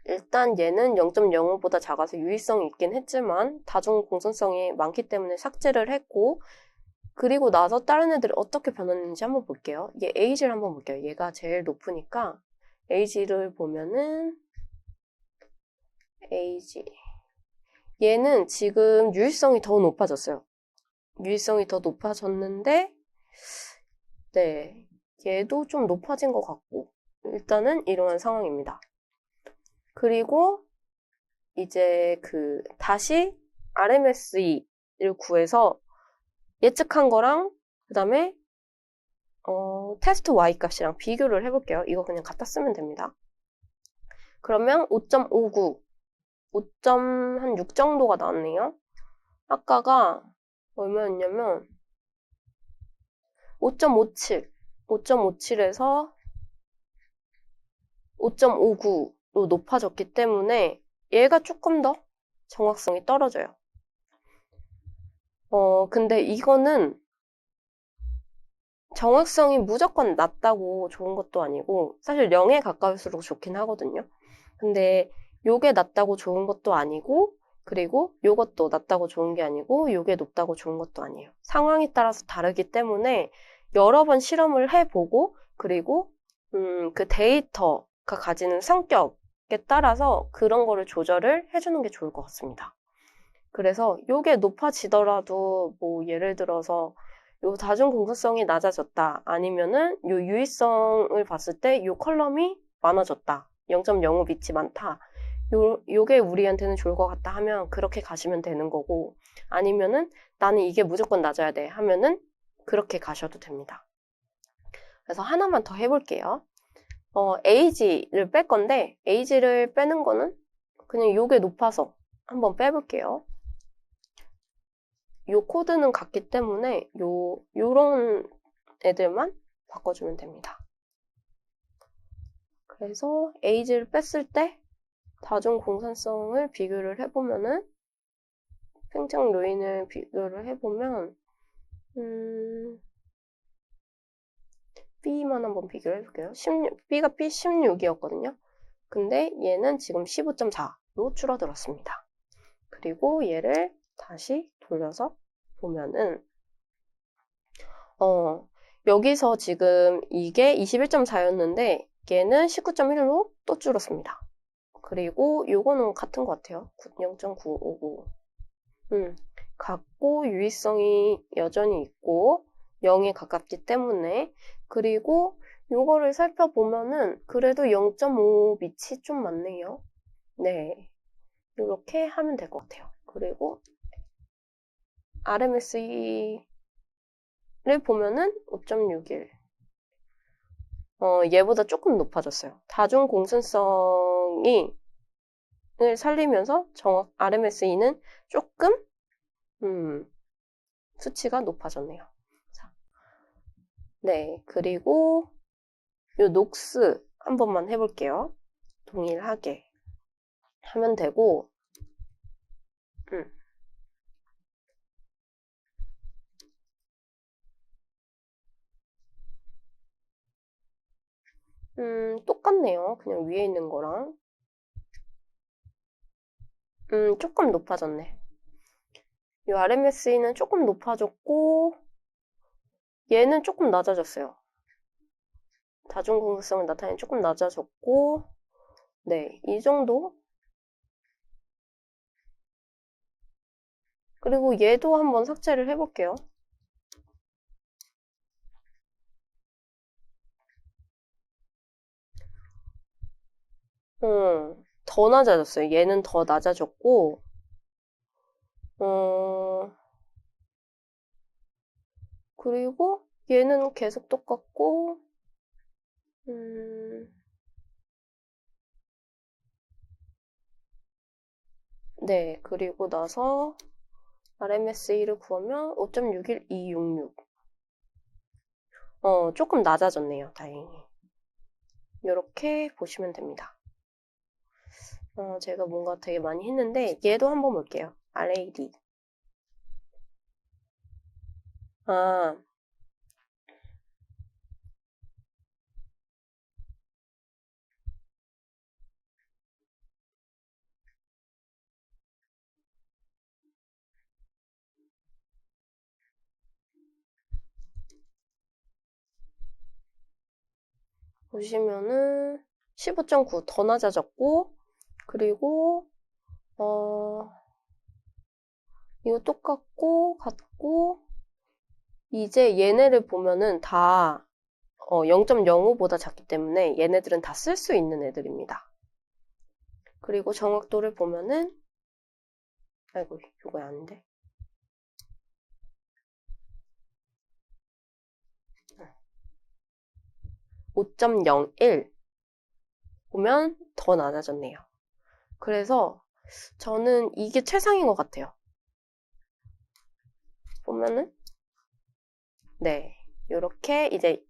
A: 일단 얘는 0.05보다 작아서 유의성이 있긴 했지만 다중 공선성이 많기 때문에 삭제를 했고 그리고 나서 다른 애들이 어떻게 변했는지 한번 볼게요. 얘 AG를 한번 볼게요. 얘가 제일 높으니까 AG를 보면은 AG 얘는 지금 유의성이 더 높아졌어요. 유의성이 더 높아졌는데 네, 얘도 좀 높아진 것 같고 일단은 이러한 상황입니다. 그리고 이제 다시 RMSE를 구해서 예측한 거랑 그 다음에 테스트 Y 값이랑 비교를 해볼게요. 이거 그냥 갖다 쓰면 됩니다. 그러면 5.59 5.6 정도가 나왔네요. 아까가 얼마였냐면 5.57에서 5.59로 높아졌기 때문에 얘가 조금 더 정확성이 떨어져요. 근데 이거는 정확성이 무조건 낮다고 좋은 것도 아니고 사실 0에 가까울수록 좋긴 하거든요. 근데 요게 낮다고 좋은 것도 아니고 그리고 요것도 낮다고 좋은 게 아니고 요게 높다고 좋은 것도 아니에요. 상황에 따라서 다르기 때문에 여러 번 실험을 해보고 그리고 그 데이터가 가지는 성격 따라서 그런 거를 조절을 해주는 게 좋을 것 같습니다. 그래서 요게 높아지더라도 뭐 예를 들어서 요 다중 공사성이 낮아졌다 아니면은 요 유의성을 봤을 때 요 컬럼이 많아졌다 0.05 빛이 많다 요게 우리한테는 좋을 것 같다 하면 그렇게 가시면 되는 거고 아니면은 나는 이게 무조건 낮아야 돼 하면은 그렇게 가셔도 됩니다. 그래서 하나만 더 해볼게요. 에이지를 뺄 건데 에이지를 빼는 거는 그냥 요게 높아서 한번 빼볼게요. 요 코드는 같기 때문에 요런 애들만 바꿔주면 됩니다. 그래서 에이지를 뺐을 때 다중 공산성을 비교를 해보면은 팽창 요인을 비교를 해보면 B만 한번 비교를 해볼게요. B가 P16이었거든요. 근데 얘는 지금 15.4로 줄어들었습니다. 그리고 얘를 다시 돌려서 보면은 여기서 지금 이게 21.4였는데 얘는 19.1로 또 줄었습니다. 그리고 요거는 같은 것 같아요. 0.959. 같고 유의성이 여전히 있고 0에 가깝기 때문에 그리고 요거를 살펴보면은 그래도 0.5 밑이 좀 많네요. 네, 이렇게 하면 될 것 같아요. 그리고 RMSE를 보면은 5.61. 얘보다 조금 높아졌어요. 다중 공순성이 을 살리면서 RMSE는 조금 수치가 높아졌네요. 자, 네, 그리고 요 녹스 한 번만 해볼게요. 동일하게 하면 되고 똑같네요. 그냥 위에 있는 거랑 조금 높아졌네. 이 RMSE는 조금 높아졌고 얘는 조금 낮아졌어요. 다중공급성을 나타내는 조금 낮아졌고 네, 이 정도. 그리고 얘도 한번 삭제를 해볼게요. 더 낮아졌어요. 얘는 더 낮아졌고 그리고 얘는 계속 똑같고 네, 그리고 나서 RMSE를 구하면 5.61266 조금 낮아졌네요. 다행히. 이렇게 보시면 됩니다. 제가 뭔가 되게 많이 했는데 얘도 한번 볼게요. RAD 보시면은 15.9 더 낮아졌고 그리고 이거 똑같고 같고 이제 얘네를 보면은 다 0.05보다 작기 때문에 얘네들은 다 쓸 수 있는 애들입니다. 그리고 정확도를 보면은 아이고 이거 아닌데 5.01 보면 더 낮아졌네요. 그래서 저는 이게 최상인 것 같아요. 보면은 네, 이렇게 이제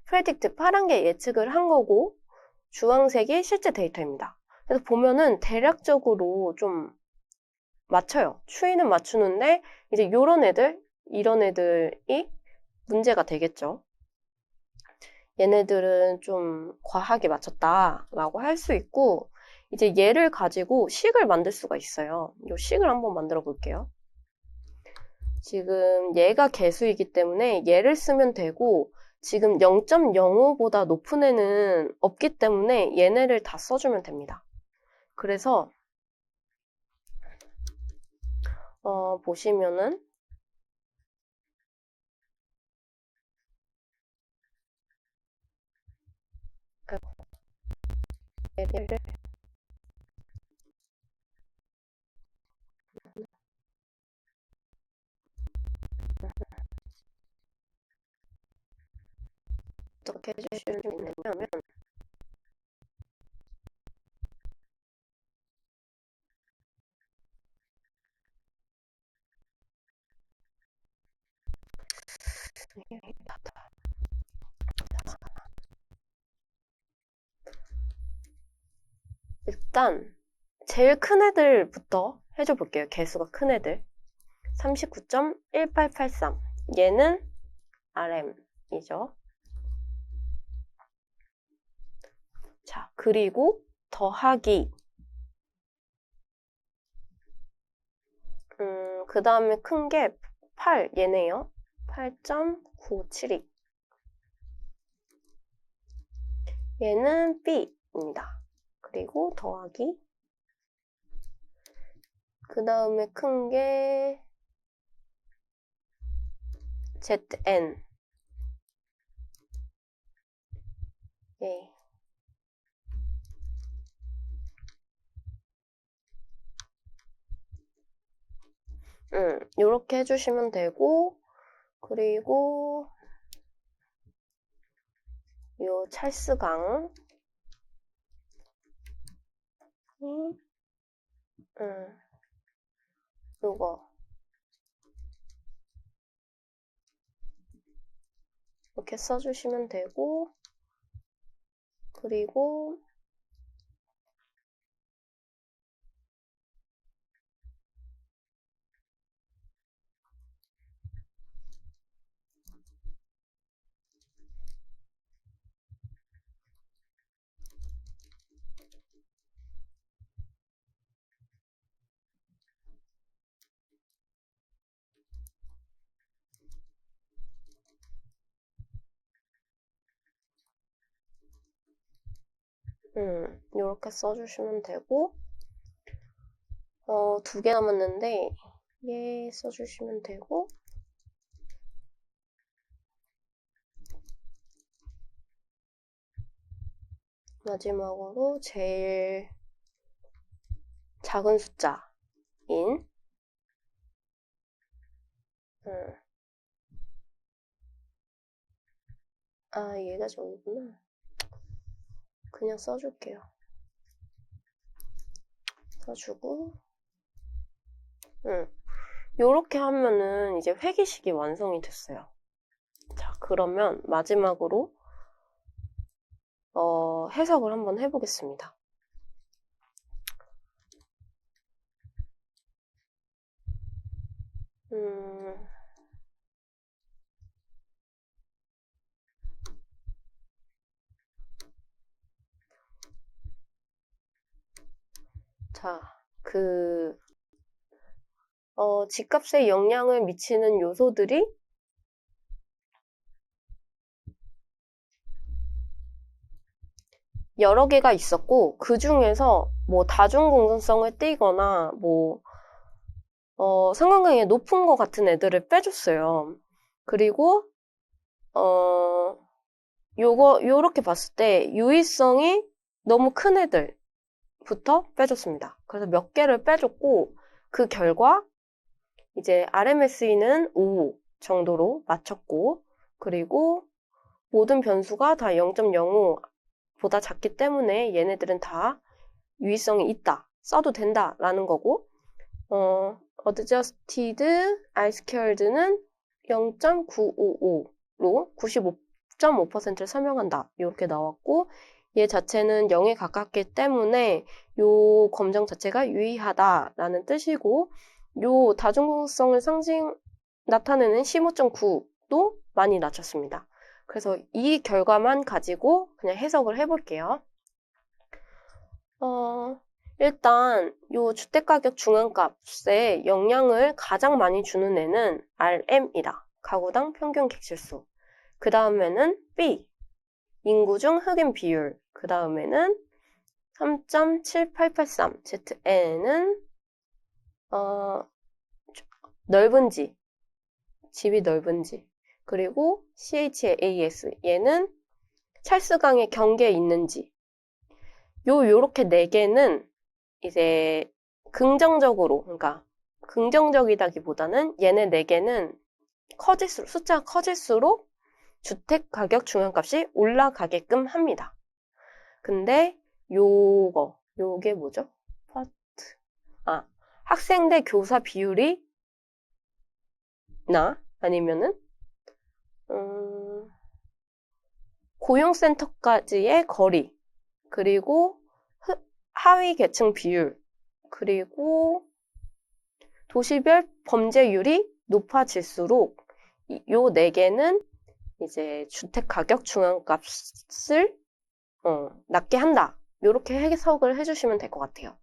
A: 프레딕트 파란 게 예측을 한 거고 주황색이 실제 데이터입니다. 그래서 보면은 대략적으로 좀 맞춰요. 추이는 맞추는데 이제 이런 애들이 문제가 되겠죠. 얘네들은 좀 과하게 맞췄다라고 할 수 있고 이제 얘를 가지고 식을 만들 수가 있어요. 이 식을 한번 만들어 볼게요. 지금 얘가 개수이기 때문에 얘를 쓰면 되고 지금 0.05보다 높은 애는 없기 때문에 얘네를 다 써주면 됩니다. 그래서 보시면은 얘를 어떻게 해주시면 되냐면 일단 제일 큰 애들부터 해줘 볼게요. 개수가 큰 애들. 39.1883. 얘는 RM이죠. 자, 그리고 더하기. 그 다음에 큰 게 8, 얘네요. 8.972. 얘는 B입니다. 그리고 더하기. 그 다음에 큰 게 ZN. 예. 요렇게 해주시면 되고, 그리고 요 찰스강. 요거. 이렇게 써주시면 되고, 그리고 요렇게 써주시면 되고, 2개 남았는데, 얘 써주시면 되고, 마지막으로 제일 작은 숫자인, 얘가 저기구나. 그냥 써줄게요. 써주고, 요렇게 하면은 이제 회기식이 완성이 됐어요. 자, 그러면 마지막으로 해석을 한번 해보겠습니다. 자, 집값에 영향을 미치는 요소들이 여러 개가 있었고, 그 중에서 뭐 다중공존성을 띠거나 뭐 상관관계가 높은 것 같은 애들을 빼줬어요. 그리고 요렇게 봤을 때 유의성이 너무 큰 애들부터 빼줬습니다. 그래서 몇 개를 빼줬고, 그 결과 이제 RMSE는 5 정도로 맞췄고, 그리고 모든 변수가 다 0.05보다 작기 때문에 얘네들은 다 유의성이 있다, 써도 된다라는 거고, adjusted R-squared는 0.955로 95.5%를 설명한다. 이렇게 나왔고, 얘 자체는 0에 가깝기 때문에 요 검정 자체가 유의하다라는 뜻이고, 요 다중공성을 나타내는 15.9도 많이 낮췄습니다. 그래서 이 결과만 가지고 그냥 해석을 해볼게요. 일단 요 주택가격 중앙값에 영향을 가장 많이 주는 애는 RM이다. 가구당 평균 객실수. 그 다음에는 B, 인구 중 흑인 비율. 그 다음에는 3.7883, ZN은 넓은지, 집이 넓은지. 그리고 CHAS, 얘는 찰스강의 경계에 있는지. 요렇게 4개는 이제 긍정적으로, 그러니까 긍정적이다기보다는 얘네 4개는 커질수록, 숫자가 커질수록 주택 가격 중간값이 올라가게끔 합니다. 근데 요게 뭐죠? 학생 대 교사 비율이 아니면은 고용센터까지의 거리, 그리고 하위 계층 비율, 그리고 도시별 범죄율이 높아질수록 요 4개는 이제 주택 가격 중간값을 낮게 한다. 이렇게 해석을 해주시면 될 것 같아요.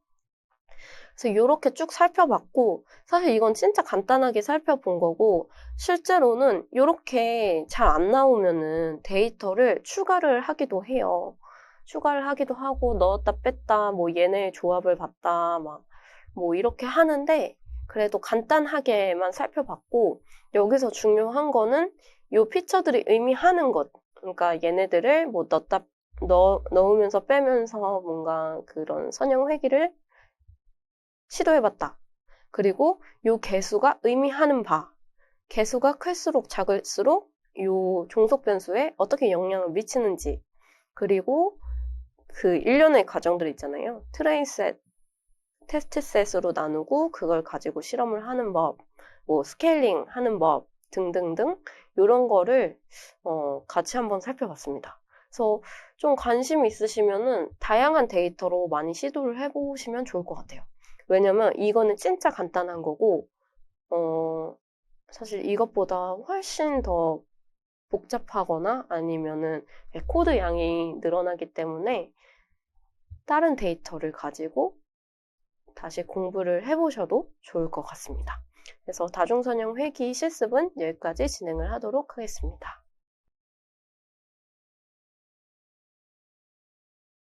A: 그래서 이렇게 쭉 살펴봤고, 사실 이건 진짜 간단하게 살펴본 거고, 실제로는 이렇게 잘 안 나오면은 데이터를 추가를 하기도 해요. 추가를 하기도 하고, 넣었다 뺐다, 뭐 얘네 조합을 봤다, 뭐 이렇게 하는데, 그래도 간단하게만 살펴봤고, 여기서 중요한 거는 이 피처들이 의미하는 것. 그러니까 얘네들을 뭐 넣으면서 빼면서 뭔가 그런 선형 회귀를 시도해봤다. 그리고 요 개수가 의미하는 바. 개수가 클수록 작을수록 요 종속 변수에 어떻게 영향을 미치는지. 그리고 그 일련의 과정들 있잖아요. 트레인셋, 테스트셋으로 나누고 그걸 가지고 실험을 하는 법, 뭐 스케일링 하는 법 등등등 이런 거를 같이 한번 살펴봤습니다. 그래서 좀 관심 있으시면은 다양한 데이터로 많이 시도를 해보시면 좋을 것 같아요. 왜냐면 이거는 진짜 간단한 거고 사실 이것보다 훨씬 더 복잡하거나 아니면은 코드 양이 늘어나기 때문에 다른 데이터를 가지고 다시 공부를 해보셔도 좋을 것 같습니다. 그래서 다중선형 회귀 실습은 여기까지 진행을 하도록 하겠습니다.